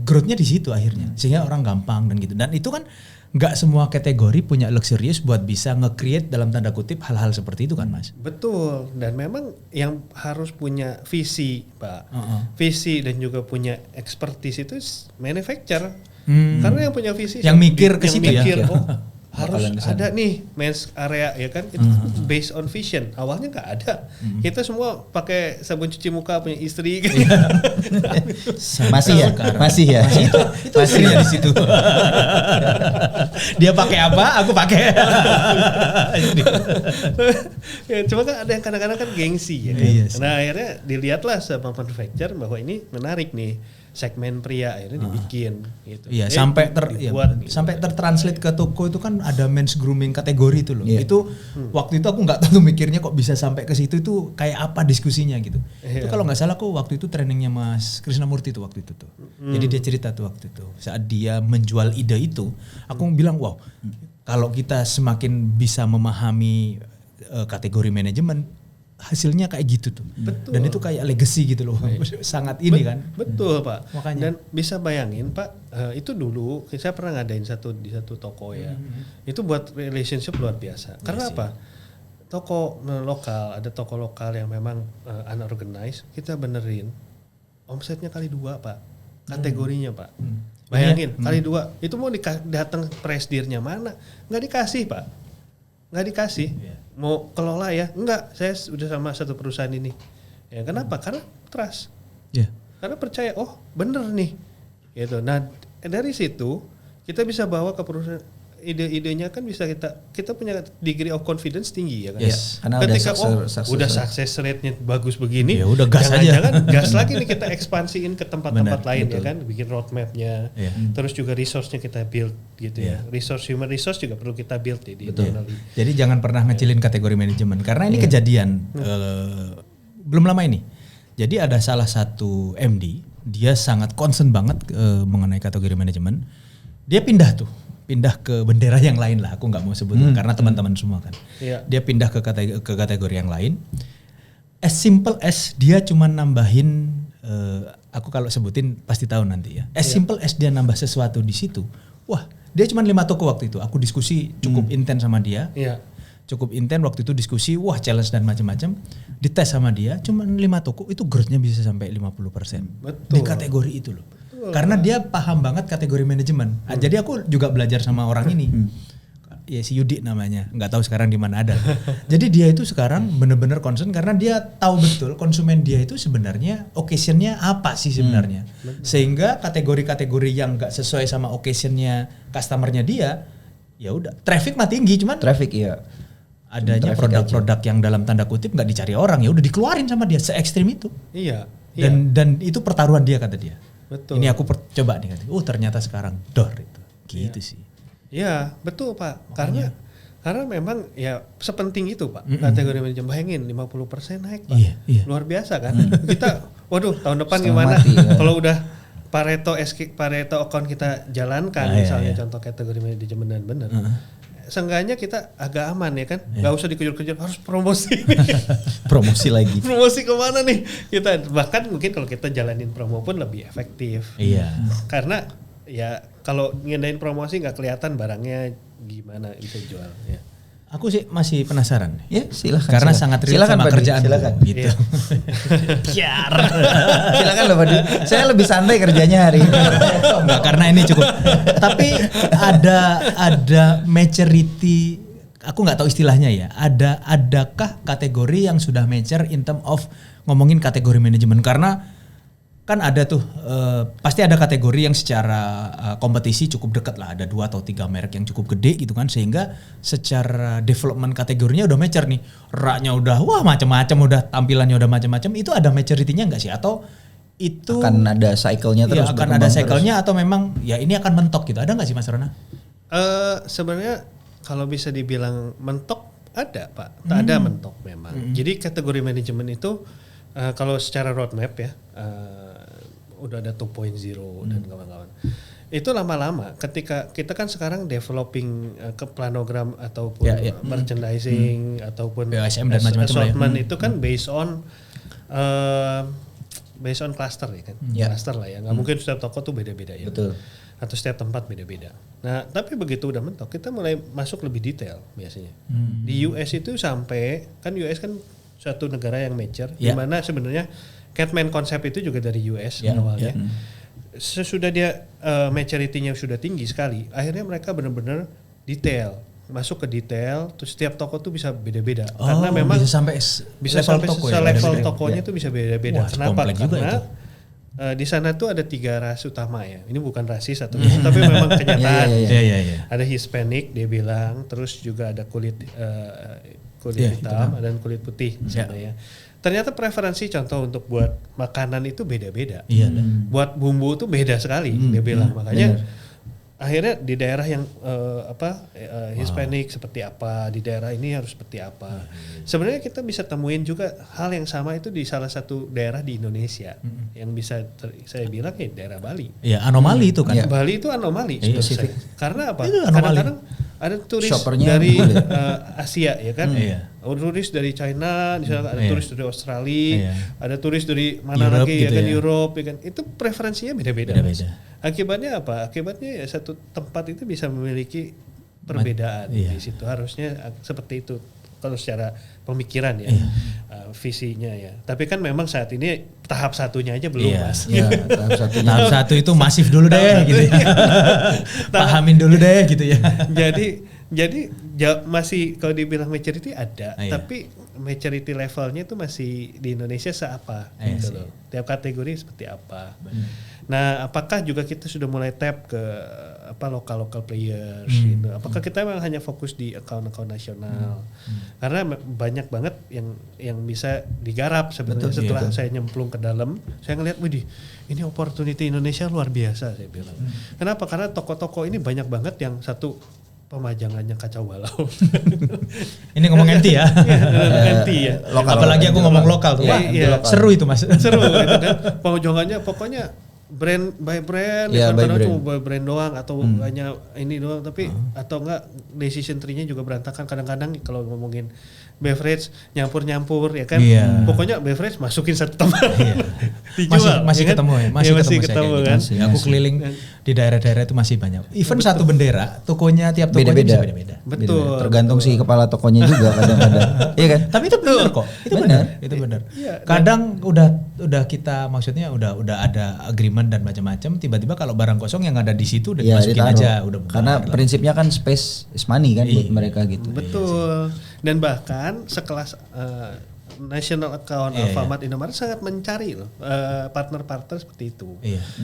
growth-nya di situ akhirnya, sehingga orang gampang dan gitu. Dan itu kan nggak semua kategori punya luxurious buat bisa nge-create dalam tanda kutip hal-hal seperti itu kan Mas. Betul, dan memang yang harus punya visi Pak, visi dan juga punya expertise itu manufacturer. Karena yang punya visi yang mikir ke situ ya. Harus ada nih men's area ya kan, itu based on vision. Awalnya nggak ada, kita semua pakai sabun cuci muka punya istri. Masih ya. Itu istrinya di situ. Dia pakai apa, aku pakai. Ya, cuma kan ada yang kadang-kadang kan gengsi ya. Nah akhirnya dilihatlah sama manufacturer bahwa ini menarik nih. Segmen pria akhirnya dibikin gitu. Iya, sampai tertranslate ke toko itu kan ada men's grooming kategori itu loh. Itu waktu itu aku nggak tahu mikirnya kok bisa sampai ke situ itu kayak apa diskusinya gitu. Itu kalau nggak salah aku waktu itu trainingnya Mas Krishnamurti tuh waktu itu tuh. Jadi dia cerita tuh waktu itu saat dia menjual ide itu, aku bilang wow, kalau kita semakin bisa memahami kategori manajemen, hasilnya kayak gitu tuh. Betul. Dan itu kayak legacy gitu loh. Sangat ini kan. Betul Pak. Makanya. Dan bisa bayangin Pak, itu dulu saya pernah ngadain di satu toko ya. Itu buat relationship luar biasa. Karena apa? Toko lokal, ada toko lokal yang memang unorganized, kita benerin omsetnya kali 2 Pak. Kategorinya Pak. Bayangin kali 2. Itu mau datang presidirnya mana? Nggak dikasih Pak. Nggak dikasih. Mau kelola ya? Enggak, saya udah sama satu perusahaan ini. Ya kenapa? Karena trust. Karena percaya, oh bener nih. Gitu. Nah dari situ kita bisa bawa ke perusahaan, ide-idenya kan bisa kita punya degree of confidence tinggi ya kan. Karena ketika udah success rate-nya bagus begini, ya udah gas aja. Jangan gas lagi nih, kita ekspansiin ke tempat-tempat lain ya kan, bikin roadmap-nya. Terus juga resource-nya kita build gitu ya. Human resource juga perlu kita build di internal. Jadi jangan pernah ngecilin kategori manajemen karena ini kejadian belum lama ini. Jadi ada salah satu MD, dia sangat concern banget mengenai kategori manajemen. Dia pindah ke bendera yang lain lah, aku nggak mau sebut karena teman-teman semua kan. Dia pindah ke kategori yang lain. As simple as dia cuma nambahin, aku kalau sebutin pasti tahu nanti ya. As simple as dia nambah sesuatu di situ. Wah, dia cuma 5 toko waktu itu. Aku diskusi cukup intens sama dia. Cukup intens waktu itu diskusi, wah challenge dan macam-macam. Dites sama dia, cuma 5 toko itu growth-nya bisa sampai 50%. Di kategori itu loh. Karena dia paham banget kategori manajemen. Jadi aku juga belajar sama orang ini. Ya si Yudi namanya, nggak tahu sekarang di mana ada. Jadi dia itu sekarang benar-benar concern karena dia tahu betul konsumen dia itu sebenarnya occasion-nya apa sih sebenarnya. Sehingga kategori-kategori yang nggak sesuai sama occasion-nya customer-nya dia, ya udah traffic mah tinggi, cuman traffic iya. Adanya produk-produk yang dalam tanda kutip nggak dicari orang, ya udah dikeluarin sama dia, se-ekstrim itu. Dan itu pertaruhan dia kata dia. Betul. Ini aku coba nih katanya. Ternyata sekarang door itu. Gitu sih. Iya, betul Pak. Karena memang ya sepenting itu Pak. Kategori manajemen, bayangin 50% naik Pak. Luar biasa kan. Kita waduh tahun depan gimana kalau udah Pareto account kita jalankan misalnya contoh kategori manajemen dan benar. Seenggaknya kita agak aman ya kan, nggak usah dikejar-kejar harus promosi. Promosi lagi. Promosi kemana nih? Kita bahkan mungkin kalau kita jalanin promo pun lebih efektif. Karena ya kalau ngendain promosi nggak kelihatan barangnya gimana bisa jual. Aku sih masih penasaran. Ya silakan. Karena sangat relate sama kerjaan gitu. Kiar. Silakan loh Pak. Saya lebih santai kerjanya hari ini. Enggak, karena ini cukup. Tapi ada maturity, aku nggak tahu istilahnya ya. Adakah kategori yang sudah mature in term of ngomongin kategori manajemen? Karena kan ada tuh pasti ada kategori yang secara kompetisi cukup dekat lah, ada 2 atau 3 merek yang cukup gede gitu kan, sehingga secara development kategorinya udah mature nih, raknya udah wah macam-macam, udah tampilannya udah macam-macam. Itu ada maturity-nya nggak sih, atau itu akan ada cycle-nya terus? Ya, akan ada cycle-nya terus. Atau memang ya ini akan mentok gitu, ada nggak sih Mas Rona? Sebenarnya kalau bisa dibilang mentok ada Pak, tak ada mentok memang. Jadi kategori manajemen itu kalau secara roadmap ya udah ada 2.0 dan kawan-kawan. Itu lama-lama ketika kita kan sekarang developing ke planogram ataupun merchandising ataupun BSM dan macam-macam assortment itu kan based on cluster ya kan. Cluster lah ya. Nggak mungkin setiap toko tuh beda-beda ya. Betul. Atau setiap tempat beda-beda. Nah, tapi begitu udah mentok kita mulai masuk lebih detail biasanya. Di US itu sampai kan US kan suatu negara yang mature, di mana sebenarnya Catman konsep itu juga dari US awalnya. Sesudah dia maturity-nya sudah tinggi sekali, akhirnya mereka benar-benar detail, masuk ke detail, terus setiap toko tuh bisa beda-beda. Karena memang bisa sampai level tokonya tuh bisa beda-beda. Wah, kenapa? Karena di sana tuh ada 3 ras utama ya. Ini bukan rasis atau tapi memang kenyataan. Ada Hispanic dia bilang, terus juga ada kulit hitam dan kulit putih misalnya ya. Ternyata preferensi contoh untuk buat makanan itu beda-beda. Buat bumbu tuh beda sekali dia bilang. Makanya akhirnya di daerah yang Hispanic seperti apa, di daerah ini harus seperti apa. Sebenarnya kita bisa temuin juga hal yang sama itu di salah satu daerah di Indonesia yang bisa saya bilang daerah Bali. Iya, anomali itu kan. Bali itu anomali spesifik. Karena apa? Kadang-kadang ada turis shoppernya dari Asia ya kan, turis dari China, misalnya ada turis dari Australia, ada turis dari mana Europe lagi gitu ya kan, Europe ya kan, itu preferensinya beda-beda. Akibatnya apa? Akibatnya ya satu tempat itu bisa memiliki perbedaan di situ, harusnya seperti itu kalau secara pemikiran ya, visinya ya. Tapi kan memang saat ini tahap satunya aja belum Mas. Tahap satu itu masif dulu deh gitu ya. Pahamin dulu deh gitu ya. Jadi masih kalau dibilang maturity ada, tapi maturity levelnya itu masih di Indonesia seapa gitu loh. Tiap kategori seperti apa. Nah, apakah juga kita sudah mulai tap ke local players gitu. Apakah kita memang hanya fokus di account nasional? Karena banyak banget yang bisa digarap sebenarnya. Setelah saya nyemplung ke dalam, saya ngelihat, widih, ini opportunity Indonesia luar biasa saya bilang. Kenapa? Karena toko-toko ini banyak banget yang satu pemajangannya kacau balau. Ini ngomong NT ya. NT ya. Apalagi aku ngomong lokal tuh. Seru itu Mas. Seru gitu kan. Pemajangannya pokoknya brand by brand, kadang-kadang cuma by brand doang atau hanya ini doang, tapi atau enggak decision tree-nya juga berantakan. Kadang-kadang kalau ngomongin beverage nyampur-nyampur ya kan, pokoknya beverage masukin satu tempat dijual. Masih ketemu ya, masih ketemu kan. Gitu. Aku keliling di daerah-daerah itu masih banyak. Even satu bendera, tokonya tiap tokonya bisa beda-beda. Betul. Tergantung si kepala tokonya juga kadang-kadang. Iya kan? Tapi itu benar kok. Itu benar. Kadang udah kita maksudnya udah ada agreement dan macam-macam, tiba-tiba kalau barang kosong yang ada di situ udah dimasukin aja udah bubar. Karena prinsipnya kan space is money kan buat mereka gitu. Betul. Dan bahkan sekelas national account Alfamart Indomaret sangat mencari loh partner-partner seperti itu.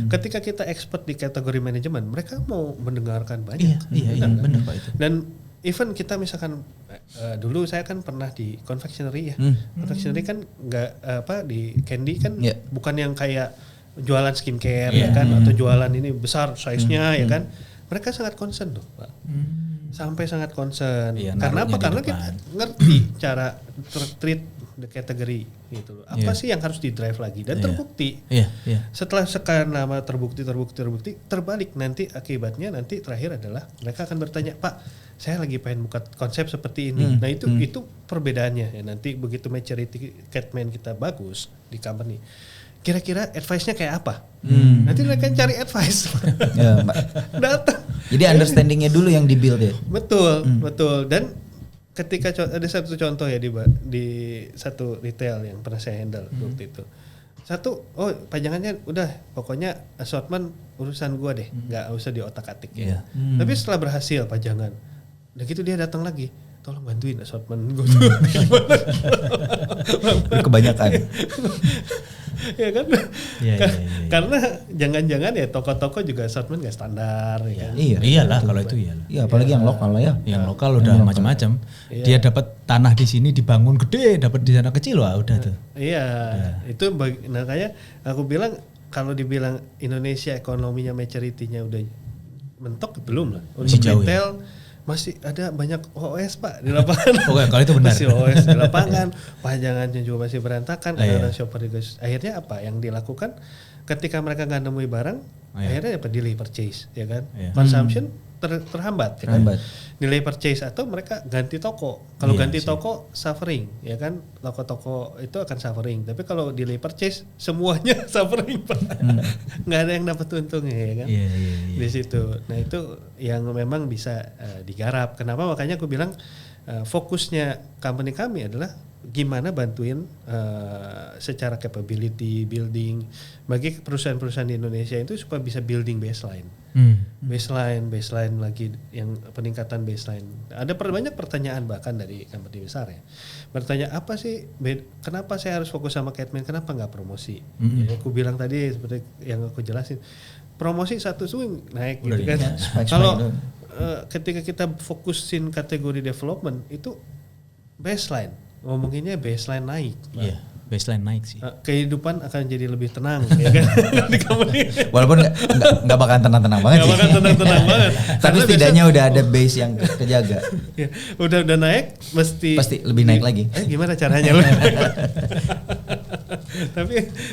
Ketika kita expert di kategori manajemen, mereka mau mendengarkan banyak. Benar Pak itu. Dan even kita misalkan dulu saya kan pernah di confectionery ya. Confectionery kan nggak di candy kan bukan yang kayak jualan skincare ya kan, atau jualan ini besar size-nya ya kan. Mereka sangat concern tuh Pak. Sampai sangat concern. Karena apa? Karena kita ngerti cara treat the category gitu loh. Apa sih yang harus di drive lagi dan terbukti. Setelah sekian lama terbukti terbalik, nanti akibatnya nanti terakhir adalah mereka akan bertanya, "Pak, saya lagi pengen buka konsep seperti ini." Nah, itu perbedaannya ya. Nanti begitu maturity Catman kita bagus di company, kira-kira advice-nya kayak apa? Nanti mereka cari advice. Datang. Jadi understanding-nya dulu yang di-build ya? Betul. Dan ketika ada satu contoh ya di satu retail yang pernah saya handle waktu itu. Satu, pajangannya udah pokoknya assortment urusan gua deh, nggak usah diotak-atik ya. Tapi setelah berhasil pajangan, udah gitu dia datang lagi, tolong bantuin assortment gua tuh gimana? Kebanyakan. Ya kan? Karena jangan-jangan ya toko-toko juga assortment nggak standar. Ya. Iyalah kalau itu iyalah. Iya, apalagi yang lokal lah ya. Yang lokal udah macam-macam. Dia dapat tanah di sini dibangun gede, dapat di sana kecil, wah udah tuh. Iya, itu makanya aku bilang kalau dibilang Indonesia ekonominya maturity-nya udah mentok belum lah. Masih jauh retail, masih ada banyak OS Pak di lapangan. Oke, kalau itu benar. Masih OS di lapangan, pajangannya juga masih berantakan karena shopper juga. Akhirnya apa yang dilakukan ketika mereka nggak nemui barang, akhirnya apa delay purchase, ya kan? Consumption terhambat, ya kan? Delay purchase atau mereka ganti toko. Kalau ganti toko suffering, ya kan? Toko-toko itu akan suffering. Tapi kalau delay purchase semuanya suffering Pak. Nggak ada yang dapat untungnya, ya kan? Di situ. Nah itu yang memang bisa digarap. Kenapa? Makanya aku bilang fokusnya company kami adalah gimana bantuin secara capability building bagi perusahaan-perusahaan di Indonesia itu supaya bisa building baseline. Baseline lagi yang peningkatan baseline. Ada banyak pertanyaan bahkan dari company besar ya. Bertanya apa sih? Kenapa saya harus fokus sama Catman? Kenapa nggak promosi? Ya, aku bilang tadi seperti yang aku jelasin. Promosi satu swing naik gitu kan. Kalau ketika kita fokusin kategori development itu baseline. Ngomonginnya baseline naik. Iya, baseline naik sih. Kehidupan akan jadi lebih tenang, ya kan? Di company. Walaupun nggak bakalan tenang-tenang banget sih. Nggak bakalan tenang-tenang banget. Tapi setidaknya udah ada base yang kejaga. Ya, udah naik, pasti lebih naik lagi. Gimana caranya?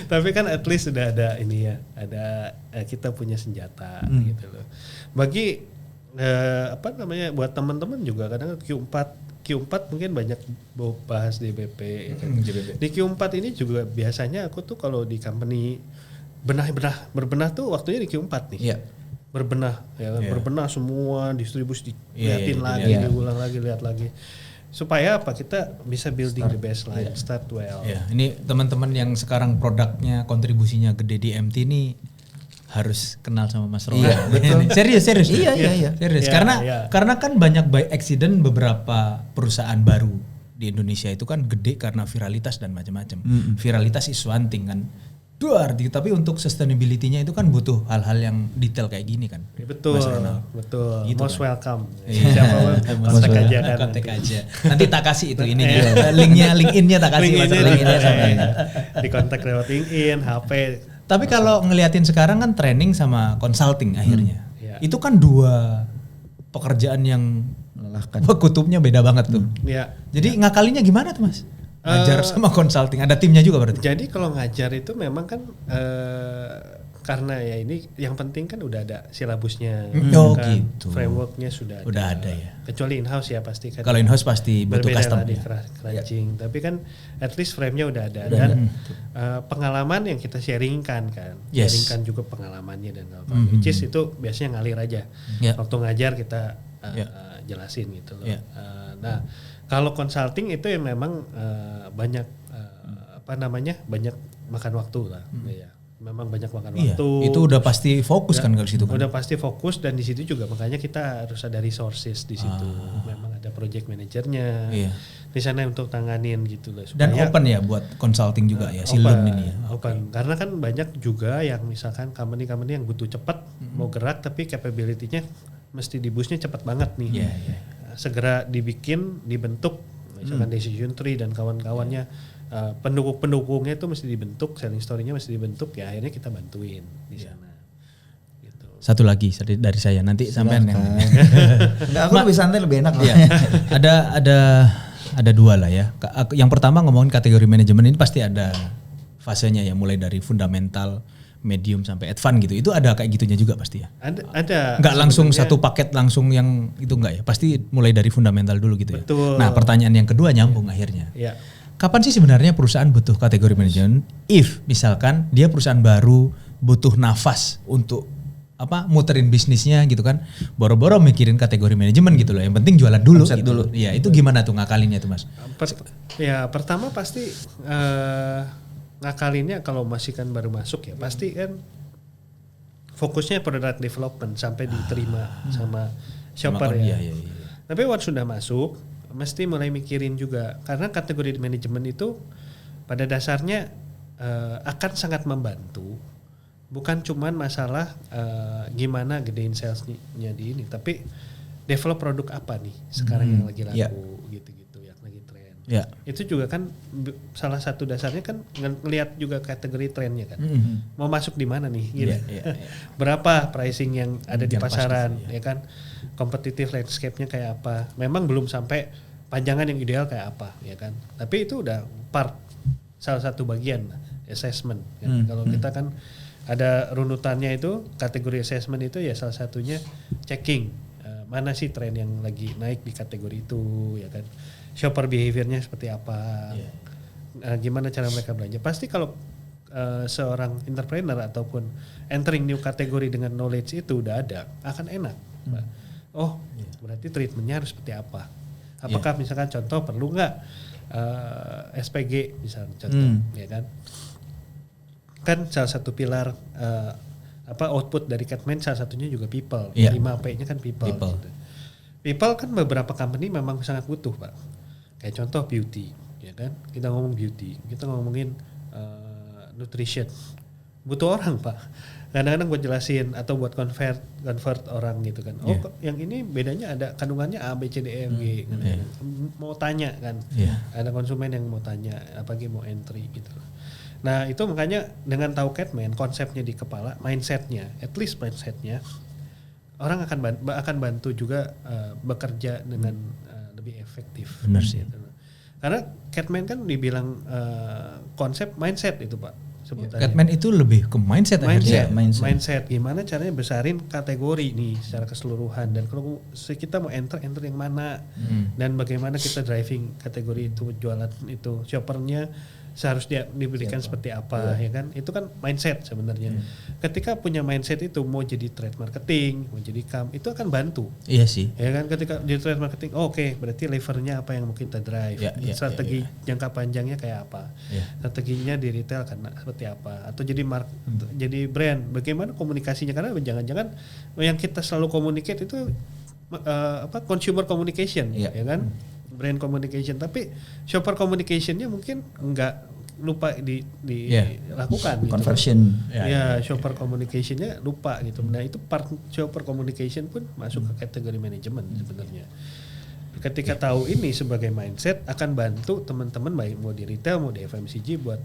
tapi kan at least sudah ada ini ya, ada kita punya senjata gitu loh. Bagi buat teman-teman juga kadang Q4 mungkin banyak bahas DBP ya kan? Di Q4 ini juga biasanya aku tuh kalau di company berbenah tuh waktunya di Q4 nih. Berbenah ya kan? Berbenah semua distribusi liatin lagi, diulang lagi, lihat lagi. Supaya apa? Kita bisa building the baseline, start well. Ini teman-teman yang sekarang produknya kontribusinya gede di MT ini harus kenal sama Mas Rohan. Serius. Iya. Serius. Karena kan banyak by accident beberapa perusahaan baru di Indonesia itu kan gede karena viralitas dan macam-macam. Viralitas is one thing kan. Tapi untuk sustainability-nya itu kan butuh hal-hal yang detail kayak gini kan. Betul. Gitu Most kan? welcome. Siapa kontak aja. Nanti tak kasih itu ini LinkedIn-nya tak kasih. Di kontak lewat LinkedIn, HP. Tapi kalau ngeliatin sekarang kan training sama consulting akhirnya. Itu kan dua pekerjaan yang melelahkan. Kutubnya beda banget tuh. Jadi ngakalinya gimana tuh Mas? Ngajar sama consulting, ada timnya juga berarti? Jadi kalau ngajar itu memang kan karena ya ini yang penting kan udah ada silabusnya, kan, gitu. Frameworknya sudah ada ya. Kecuali in-house ya pasti kan. Kalau in-house pasti butuh custom ya. Crunching, tapi kan at least frame-nya udah ada dan pengalaman yang kita sharingkan kan. Sharingkan juga pengalamannya dan kawan-kawan. Which is itu biasanya ngalir aja. Waktu ngajar kita jelasin gitu loh. Nah, kalau consulting itu yang memang banyak banyak makan waktu lah. Ya. Memang banyak makan waktu. Itu udah pasti fokus kan kalau situ kan. Udah pasti fokus dan di situ juga makanya kita harus ada resources di situ. Memang ada project manajernya. Di sana untuk tanganin gitu loh. Dan open ya buat consulting juga ya, silum ini ya. Open. Karena kan banyak juga yang misalkan company-company yang butuh cepat mau gerak tapi capability-nya mesti dibusnya cepat banget nih. Segera dibentuk misalkan decision tree dan kawan-kawannya. Pendukungnya itu mesti dibentuk, selling story-nya mesti dibentuk, ya akhirnya kita bantuin di sana. Gitu. Satu lagi dari saya nanti sampean yang. Enggak, aku lebih santai lebih enak. Ada dua lah ya. Yang pertama ngomongin kategori manajemen ini pasti ada fasenya ya, mulai dari fundamental, medium sampai advance gitu. Itu ada kayak gitunya juga pasti ya. Ada. Enggak langsung satu paket langsung yang itu enggak ya. Pasti mulai dari fundamental dulu gitu ya. Betul. Nah, pertanyaan yang kedua nyambung akhirnya. Kapan sih sebenarnya perusahaan butuh kategori manajemen? If misalkan dia perusahaan baru butuh nafas untuk muterin bisnisnya gitu kan. Boro-boro mikirin kategori manajemen gitu loh. Yang penting jualan dulu gitu. Dulu. Iya, itu gimana tuh ngakalinnya tuh Mas? Pertama pasti ngakalinnya kalau masih kan baru masuk ya, pasti kan fokusnya product development sampai diterima sama shopper ya. Iya. Tapi waktu sudah masuk, mesti mulai mikirin juga karena kategori manajemen itu pada dasarnya akan sangat membantu. Bukan cuman masalah gimana gedein salesnya di ini, tapi develop produk apa nih sekarang yang lagi laku gitu-gitu, yang lagi tren. Yeah. Itu juga kan salah satu dasarnya kan ngelihat juga kategori trennya kan. Mau masuk di mana nih gitu. Yeah. Berapa pricing yang ada di pasaran ya kan. Competitive landscape-nya kayak apa. Memang belum sampai panjangan yang ideal kayak apa ya kan. Tapi itu udah salah satu bagian assessment kan. Kalau kita kan ada runutannya itu, kategori assessment itu ya salah satunya checking mana sih tren yang lagi naik di kategori itu ya kan. Shopper behaviornya seperti apa, gimana cara mereka belanja. Pasti kalau seorang entrepreneur ataupun entering new kategori dengan knowledge itu udah ada, akan enak. Berarti treatmentnya harus seperti apa. Apakah misalkan contoh perlu nggak SPG misalnya contoh ya kan salah satu pilar output dari Catman salah satunya juga people. 5P-nya kan people. Gitu. People kan beberapa company memang sangat butuh, Pak. Kayak contoh beauty, ya kan? Kita ngomong beauty, kita ngomongin nutrition. Butuh orang, Pak. Kadang-kadang buat jelasin atau buat convert orang gitu kan. Yang ini bedanya ada kandungannya A, B, C, D, E, F, G. Mau tanya kan. Ada konsumen yang mau tanya, apalagi mau entry gitu. Nah itu makanya dengan tahu Catman, konsepnya di kepala, mindsetnya, at least mindsetnya, orang akan bantu juga bekerja dengan lebih efektif. Benar sih. Gitu. Karena Catman kan dibilang konsep mindset itu Pak sebutannya. Catman itu lebih ke mindset. Mindset. Gimana caranya besarin kategori nih secara keseluruhan dan kalau kita mau enter yang mana dan bagaimana kita driving kategori itu, jualan itu, shoppernya seharusnya diberikan seperti apa ya kan, itu kan mindset sebenarnya. Ketika punya mindset itu mau jadi trade marketing, mau jadi itu akan bantu. Iya sih. Ya kan ketika jadi trade marketing, berarti levernya apa yang mau kita drive, strategi jangka panjangnya kayak apa, strateginya di retail karena seperti apa, atau jadi brand, bagaimana komunikasinya, karena jangan-jangan yang kita selalu communicate itu consumer communication, ya kan. Brand communication, tapi shopper communicationnya mungkin enggak lupa dilakukan gitu. Conversion. Shopper communicationnya lupa gitu. Nah itu part shopper communication pun masuk ke kategori manajemen sebenarnya. Ketika tahu ini sebagai mindset akan bantu teman-teman baik mau di retail mau di FMCG buat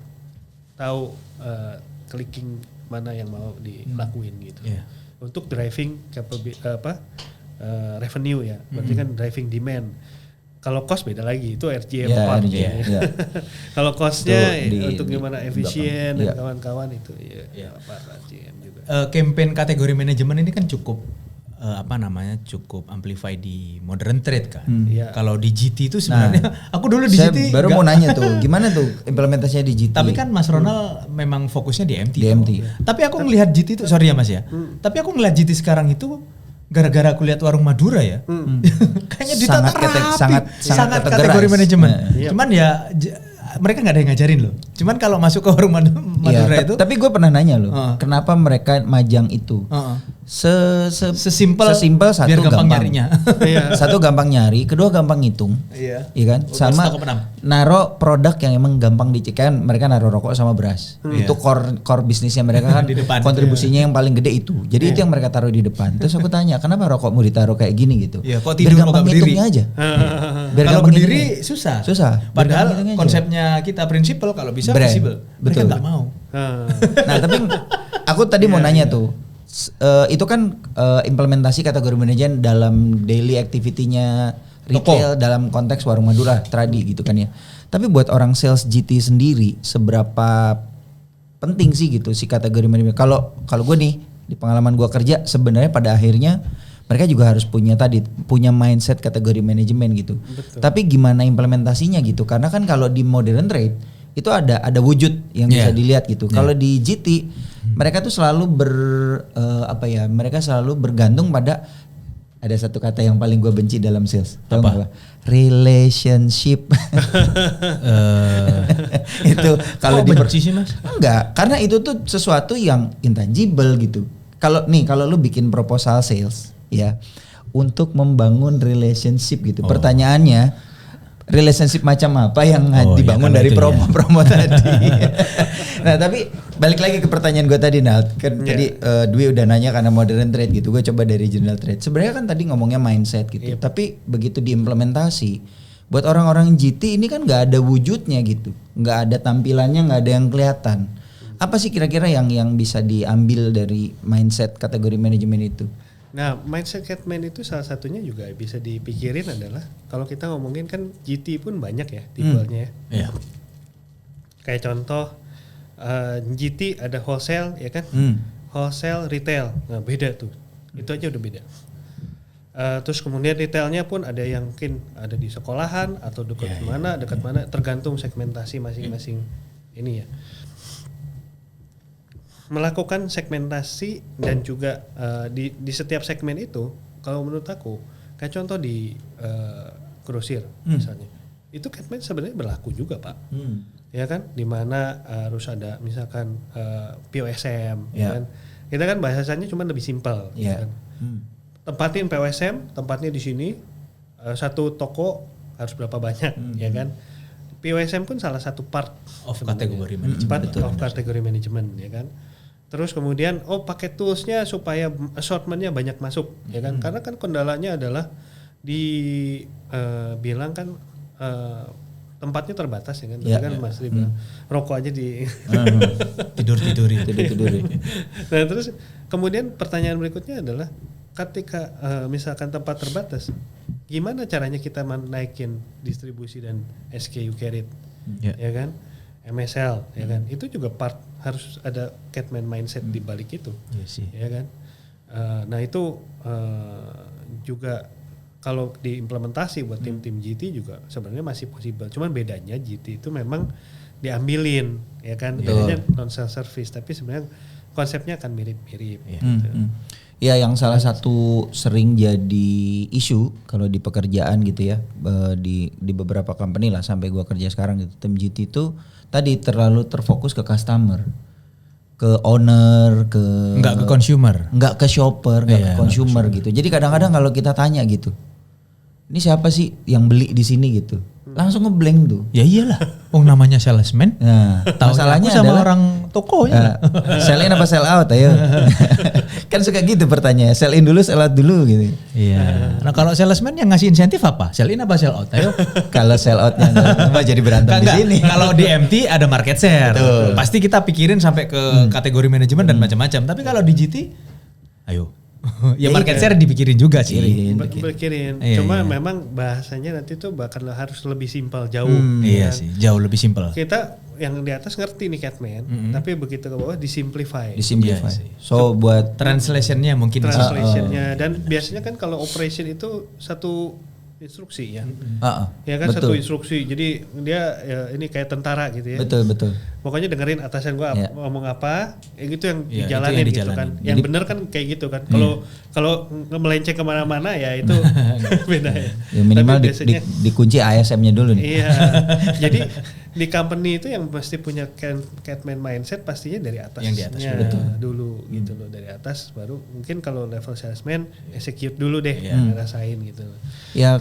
tahu clicking mana yang mau dilakuin gitu. Untuk driving revenue ya. Berarti kan driving demand. Kalau cost beda lagi, itu RGM part. Kalau costnya untuk gimana efisien dan kawan-kawan itu RGM juga. Campaign kategori manajemen ini kan cukup cukup amplify di modern trade kan. Kalau di GT itu sebenarnya aku dulu di GT baru mau nanya tuh, gimana tuh implementasinya di GT? Tapi kan Mas Ronald memang fokusnya di MT. Tapi aku ngelihat GT itu, sorry ya Mas ya. Tapi aku ngelihat GT sekarang itu gara-gara aku lihat warung Madura ya, kayaknya ditata sangat kategori manajemen. Cuman ya mereka nggak ada yang ngajarin loh. Cuman kalau masuk ke warung Madura itu. Tapi gue pernah nanya loh, kenapa mereka majang itu? Sesimpel satu biar gampang nyarinya. Satu gampang nyari, kedua gampang ngitung. Iya kan? Sama naro produk yang emang gampang dicek kan. Mereka naro rokok sama beras. Itu core bisnisnya mereka kan. Kontribusinya yang paling gede itu. Jadi itu yang mereka taruh di depan. Terus aku tanya, kenapa rokokmu ditaruh kayak gini gitu? Kok tidur biar gampang ngitungnya aja. Kalau berdiri susah. Padahal konsepnya kita prinsipal, kalau bisa visible. Mereka nggak mau. Nah tapi aku tadi mau nanya tuh. Itu kan implementasi kategori manajemen dalam daily activity-nya retail dalam konteks warung Madura, tradi gitu kan ya. Tapi buat orang sales GT sendiri seberapa penting sih gitu si kategori manajemen? Kalau gue nih di pengalaman gue kerja sebenarnya pada akhirnya mereka juga harus punya mindset kategori manajemen gitu. Betul. Tapi gimana implementasinya gitu? Karena kan kalau di modern trade itu ada wujud yang bisa dilihat gitu. Kalau di GT mereka tuh selalu mereka selalu bergantung pada ada satu kata yang paling gue benci dalam sales. Tahu nggak? Relationship. Itu kalau benci sih Mas? Enggak, karena itu tuh sesuatu yang intangible gitu. Kalau lu bikin proposal sales ya untuk membangun relationship gitu. Pertanyaannya relationship macam apa yang dibangun dari promo tadi. Nah tapi balik lagi ke pertanyaan gue tadi Nalt. Tadi Dwi udah nanya karena modern trade gitu. Gue coba dari general trade. Sebenarnya kan tadi ngomongnya mindset gitu. Tapi begitu diimplementasi, buat orang-orang GT ini kan nggak ada wujudnya gitu. Nggak ada tampilannya, nggak ada yang kelihatan. Apa sih kira-kira yang bisa diambil dari mindset kategori manajemen itu? Nah, mindset Catman itu salah satunya juga bisa dipikirin adalah kalau kita ngomongin kan GT pun banyak ya tipenya ya. Kayak contoh GT ada wholesale ya kan, wholesale retail, nah beda tuh, itu aja udah beda. Terus kemudian retailnya pun ada yang mungkin ada di sekolahan atau dekat mana, tergantung segmentasi masing-masing ini ya. Melakukan segmentasi dan juga di setiap segmen itu kalau menurut aku kayak contoh di grosir misalnya itu Catman sebenarnya berlaku juga Pak ya kan, dimana harus ada misalkan POSM ya kan, kita kan bahasanya cuma lebih simpel ya kan? Tempatin POSM tempatnya di sini, satu toko harus berapa banyak ya kan. POSM pun salah satu part of kategori manajemen, kategori manajemen ya kan. Terus kemudian pakai toolsnya supaya assortmentnya banyak masuk ya kan, karena kan kendalanya adalah bilang kan tempatnya terbatas ya kan, kan Mas Ri bilang rokok aja di tidur. Nah terus kemudian pertanyaan berikutnya adalah ketika misalkan tempat terbatas, gimana caranya kita naikin distribusi dan SKU carried ya kan, MSL ya kan, itu juga part harus ada Catman mindset di balik itu ya kan. Nah itu juga kalau diimplementasi buat tim-tim GT juga sebenarnya masih possible, cuman bedanya GT itu memang diambilin ya kan, bedanya non self service, tapi sebenarnya konsepnya akan mirip-mirip gitu. Ya yang salah satu sering jadi isu kalau di pekerjaan gitu ya, di beberapa company lah sampai gua kerja sekarang gitu, tim GT itu tadi terlalu terfokus ke customer, ke owner, nggak ke consumer, nggak ke shopper, nggak ke consumer gitu. Jadi kadang-kadang kalau kita tanya gitu, ini siapa sih yang beli di sini gitu, langsung ngeblank tuh. Ya iyalah, namanya salesman. Nah, masalahnya sama adalah orang tokonya. Sell in apa sell out ayo. Kan suka gitu pertanyaannya, sell in dulu, sell out dulu gitu. Iya. Nah kalau salesman yang ngasih insentif apa? Sell in apa sell out? Ayo. Kalau sell outnya nggak jadi berantem di sini. Kalau di MT ada market share. Betul. Pasti kita pikirin sampai ke kategori manajemen dan macam-macam. Tapi kalau di GT, ayo. Ya market share dipikirin juga sih. Pikirin. Cuma memang bahasanya nanti tuh bakal harus lebih simpel jauh. Iya sih, jauh lebih simpel. Kita yang di atas ngerti nih Catman, tapi begitu ke bawah disimplify. So buat translationnya mungkin. Translationnya dan biasanya kan kalau operation itu satu instruksi ya. Ya kan betul. Satu instruksi. Jadi dia ya, ini kayak tentara gitu ya. Betul. Pokoknya dengerin atasan gua ngomong apa, gitu yang dijalanin gitu kan. Yang benar kan kayak gitu kan. Kalau melenceng kemana-mana ya itu beda ya. Minimal dikunci ASM-nya dulu nih. Iya. Jadi di company itu yang pasti punya Catman mindset pastinya dari atasnya yang di atas dulu gitu loh, dari atas baru mungkin kalau level salesman execute dulu deh ngerasain gitu. Ya.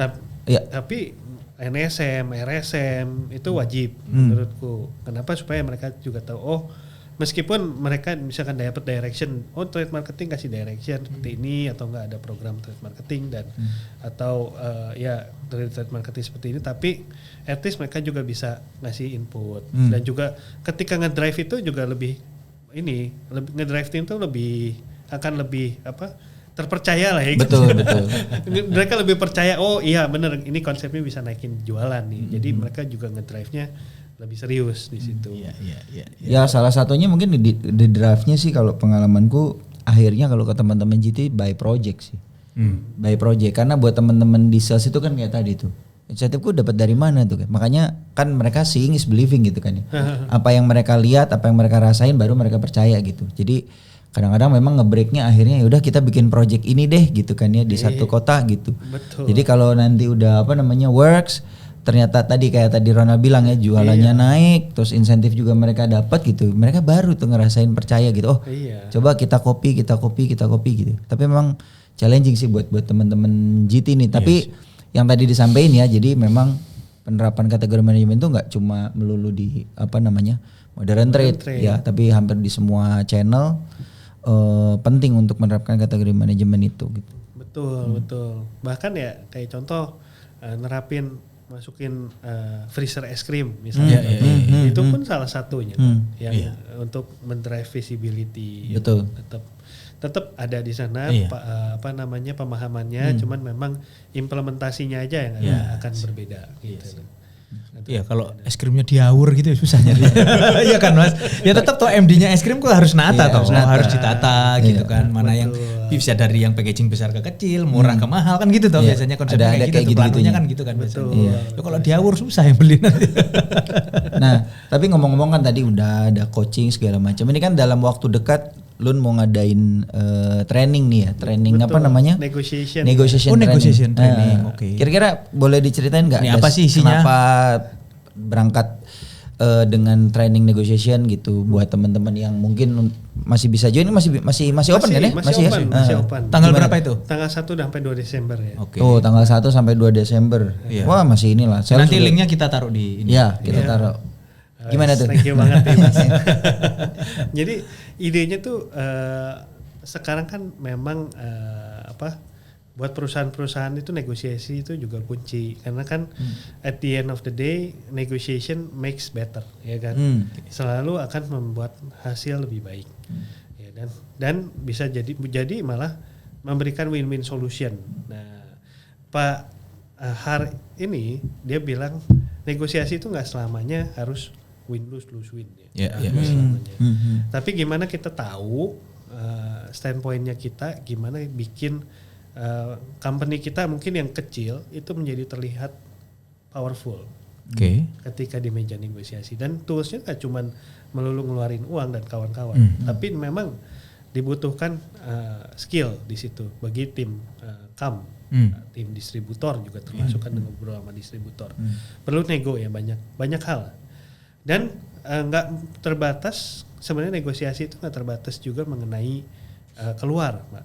Tapi NSM, RSM itu wajib menurutku. Kenapa? Supaya mereka juga tahu meskipun mereka misalkan dapat direction, trade marketing kasih direction seperti ini atau enggak ada program trade marketing dan atau trade marketing seperti ini, tapi at least mereka juga bisa ngasih input dan juga ketika ngedrive itu juga lebih ngedrive tim tuh akan lebih terpercaya lah ya. Betul. Mereka lebih percaya, iya benar ini konsepnya bisa naikin jualan nih. Jadi mereka juga ngedrive-nya lebih serius di situ. Ya salah satunya mungkin di drive-nya sih kalau pengalamanku akhirnya kalau ke teman-teman GT by project sih. By project, karena buat teman-teman di sales itu kan kayak tadi tuh. Insentifku dapat dari mana tuh? Makanya kan mereka seeing is believing gitu kan ya. Apa yang mereka lihat, apa yang mereka rasain baru mereka percaya gitu. Jadi kadang-kadang memang nge-breaknya akhirnya yaudah kita bikin project ini deh gitu kan ya di satu kota gitu. Betul. Jadi kalau nanti udah works, ternyata tadi kayak tadi Ronald bilang ya jualannya naik, terus insentif juga mereka dapat gitu. Mereka baru tuh ngerasain percaya gitu. Oh, coba kita copy gitu. Tapi memang challenging sih buat teman-teman GT nih. Tapi yang tadi disampaikan ya, jadi memang penerapan kategori manajemen itu nggak cuma melulu di modern trade ya, tapi hampir di semua channel penting untuk menerapkan kategori manajemen itu gitu. Betul. Bahkan ya kayak contoh masukin freezer es krim misalnya, itu pun salah satunya yang untuk mendrive visibility. Betul. Tetap ada di sana pemahamannya, cuman memang implementasinya aja yang akan berbeda gitu. Iya, kalau es krimnya diawur gitu susah nyari. Iya kan Mas? Ya tetap toh MD-nya es krim kok harus nata harus ditata gitu kan. Mana yang bisa dari yang packaging besar ke kecil, murah ke mahal kan gitu toh biasanya konsepnya kayak gitu. Planunya kan gitu kan biasanya. Ya kalau diawur susah yang beli nanti. Nah, tapi ngomong-ngomong kan tadi udah ada coaching segala macam. Ini kan dalam waktu dekat Lun mau ngadain training nih ya, training apa namanya? Negotiation training. Oke. Kira-kira boleh diceritain nggak? Ini apa sih isinya? Kenapa berangkat dengan training negotiation gitu buat teman-teman yang mungkin masih bisa join, masih open kan ya? Masih open. Tanggal berapa itu? Tanggal 1 sampai 2 Desember ya. Tuh, tanggal 1 sampai 2 Desember. Wah, masih inilah. Nanti linknya kita taruh di ini. Ya, kita taruh. Gimana tuh? Thank you banget ya, Mas. Jadi idenya tuh sekarang kan memang buat perusahaan-perusahaan itu negosiasi itu juga kunci, karena kan at the end of the day negotiation makes better ya kan. Selalu akan membuat hasil lebih baik. Ya, dan bisa jadi malah memberikan win-win solution. Nah, Pak Har ini dia bilang negosiasi itu nggak selamanya harus win lose win ya. Tapi gimana kita tahu standpointnya kita, gimana bikin company kita mungkin yang kecil itu menjadi terlihat powerful ketika di meja negosiasi. Dan toolsnya nggak cuma melulu ngeluarin uang dan kawan-kawan, tapi memang dibutuhkan skill di situ bagi tim tim distributor juga termasuk kan, dengan beberapa distributor perlu nego ya, banyak hal. Dan nggak terbatas sebenarnya, negosiasi itu nggak terbatas juga mengenai keluar, Pak.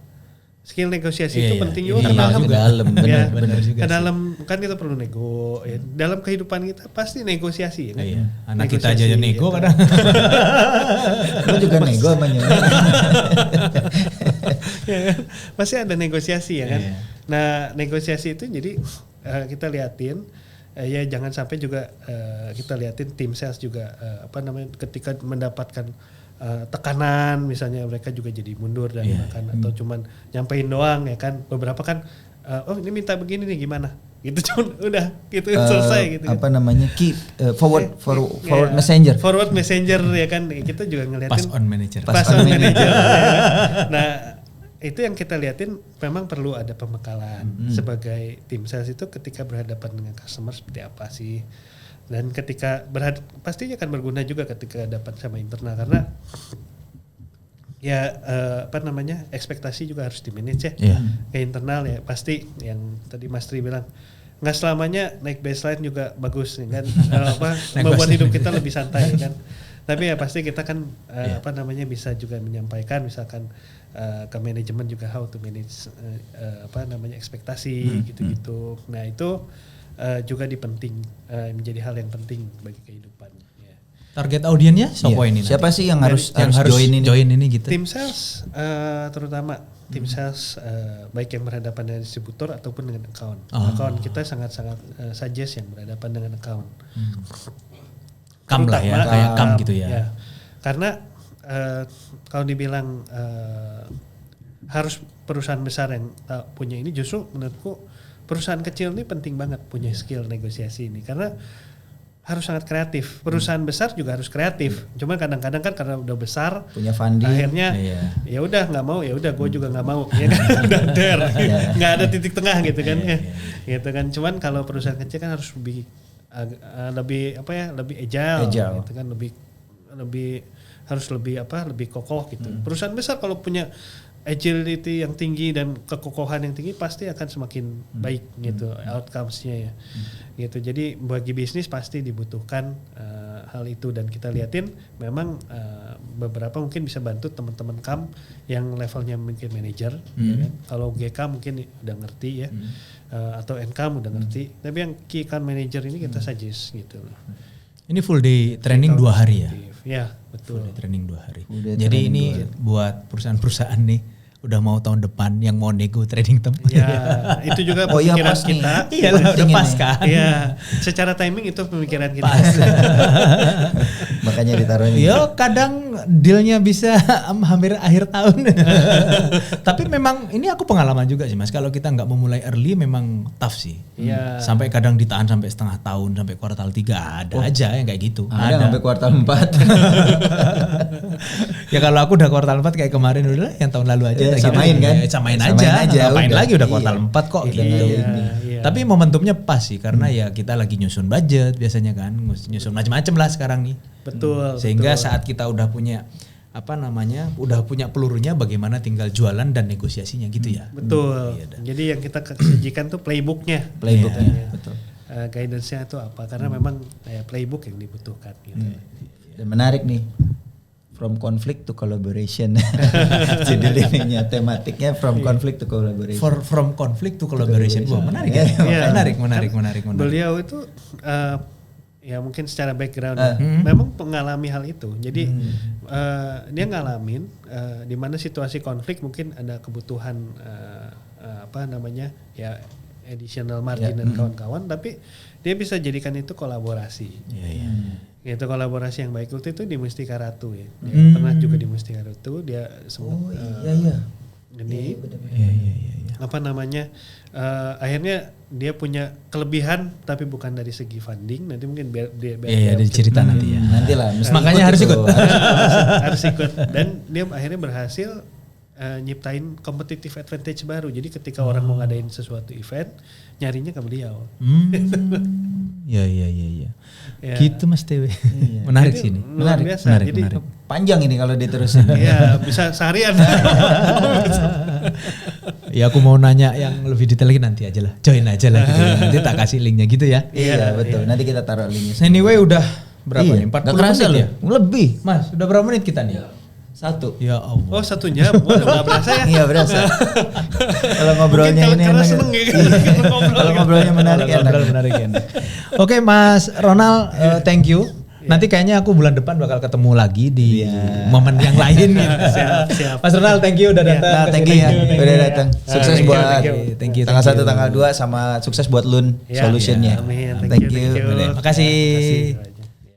Skill negosiasi itu penting juga ke dalam. Benar juga. Ke dalam kan kita perlu nego. Ya. Dalam kehidupan kita pasti negosiasi. Ya, kan? Anak kita aja nego kadang. Lu juga nego sama nyonya. Ya kan? Pasti ada negosiasi ya kan. Nah, negosiasi itu jadi kita liatin. Ya jangan sampai juga kita liatin tim sales juga ketika mendapatkan tekanan misalnya mereka juga jadi mundur dan atau cuman nyampein doang ya kan. Beberapa kan ini minta begini nih gimana gitu, cuman udah gitu selesai gitu. Forward messenger. Forward messenger ya kan, kita juga ngeliatin pass on manager. Ya. Nah, itu yang kita liatin memang perlu ada pembekalan sebagai tim sales itu ketika berhadapan dengan customer seperti apa sih, dan ketika pastinya akan berguna juga ketika dapat sama internal, karena ya ekspektasi juga harus di manage ya ke internal ya. Pasti yang tadi Mas Tri bilang nggak selamanya naik baseline juga bagus ya kan. Membuat hidup kita lebih santai kan. Tapi ya pasti kita kan bisa juga menyampaikan misalkan ke manajemen juga how to manage ekspektasi gitu-gitu. Nah, itu juga menjadi hal yang penting bagi kehidupan. Ya. Target audiennya siapa sih yang harus join ini gitu? Tim sales terutama tim sales baik yang berhadapan dengan distributor ataupun dengan account. Account kita sangat-sangat suggest yang berhadapan dengan account. Lah ya, kayak gitu ya. Karena kalau dibilang harus perusahaan besar yang punya ini, justru menurutku perusahaan kecil ini penting banget punya skill negosiasi ini, karena harus sangat kreatif. Perusahaan besar juga harus kreatif. Cuma kadang-kadang kan karena udah besar, punya funding, akhirnya ya udah nggak mau, ya udah gue juga nggak mau, ya kan udah der, nggak ada titik tengah gitu kan, gitu kan. Cuman kalau perusahaan kecil kan harus lebih lebih agile. Gitu kan, lebih kokoh gitu. Perusahaan besar kalau punya agility yang tinggi dan kekokohan yang tinggi pasti akan semakin baik gitu outcomes-nya ya. Gitu. Jadi bagi bisnis pasti dibutuhkan hal itu, dan kita liatin memang beberapa mungkin bisa bantu teman-teman KAM yang levelnya mungkin manajer, ya kan? Kalau GK mungkin udah ngerti ya, atau NKAM udah ngerti. Tapi yang key account manager ini kita suggest gitu loh. Ini full day training 2 hari ya? Ya betul. Full day training 2 hari. Jadi ini buat perusahaan-perusahaan nih udah mau tahun depan yang mau nego trading teman. Ya, itu juga pemikiran kita. Iya lah, udah pas kan. Iya, secara timing itu pemikiran kita. Pas. Makanya ditaruh ini. Yo, kadang dealnya bisa hampir akhir tahun. Tapi memang ini aku pengalaman juga sih Mas. Kalau kita nggak memulai early memang tough sih. Iya. Sampai kadang ditahan sampai setengah tahun, sampai kuartal 3 ada aja yang kayak gitu. Ada sampai kuartal 4. Ya kalau aku udah kuartal 4 kayak kemarin udah yang tahun lalu aja. Samain gitu. kan? Ya, samain aja. Ngapain lagi udah kuartal 4 kok gitu. Iya. Tapi momentumnya pas sih karena ya kita lagi nyusun budget biasanya kan, nyusun macam-macam lah sekarang nih. Betul. Sehingga saat kita udah punya udah punya pelurunya, bagaimana tinggal jualan dan negosiasinya gitu ya. Betul. Jadi yang kita sajikan tuh playbooknya. Betul. Guidance-nya itu apa? Karena memang playbook yang dibutuhkan gitu. Dan menarik nih. From conflict to collaboration. Jadi ininya tematiknya from conflict to collaboration. From conflict to collaboration. Wah, menarik ya. Menarik. Beliau itu ya mungkin secara background memang mengalami hal itu. Jadi dia ngalamin di mana situasi konflik mungkin ada kebutuhan ya additional margin dan kawan-kawan, tapi dia bisa jadikan itu kolaborasi. Itu kolaborasi yang baik. Waktu itu di Mustika Ratu ya. Dia pernah juga di Mustika Ratu, dia sempat jadi akhirnya dia punya kelebihan tapi bukan dari segi funding. Nanti mungkin biar ada cerita nanti ya. Nantilah. Makanya harus ikut. Harus ikut. Dan dia akhirnya berhasil nyiptain competitive advantage baru. Jadi ketika orang mau ngadain sesuatu event, nyarinya ke beliau. Iya. Ya. Gitu Mas Tewe. Menarik sih ini. Menarik. Jadi menarik. Panjang ini kalau diterusin. Iya, bisa seharian. Ya aku mau nanya yang lebih detail lagi nanti aja lah. Join aja lah gitu. Nanti tak kasih linknya gitu ya. Iya, betul. Nanti kita taruh linknya. Anyway udah berapa nih? 40 menit ya? Lebih. Mas, udah berapa menit kita nih? 1. Ya Allah. Oh 1 jam, nggak berasa ya? Iya berasa. Kalau ngobrolnya ini enak. Kalau ngobrolnya menarik enak. Oke Mas Ronald, thank you. Nanti kayaknya aku bulan depan bakal ketemu lagi di momen yang lain. Siap. Mas Ronald, thank you udah datang. Thank you ya, udah datang. Sukses buat thank you. tanggal 1, tanggal 2 sama sukses buat Loon Solution-nya. Amin. Thank you. Makasih.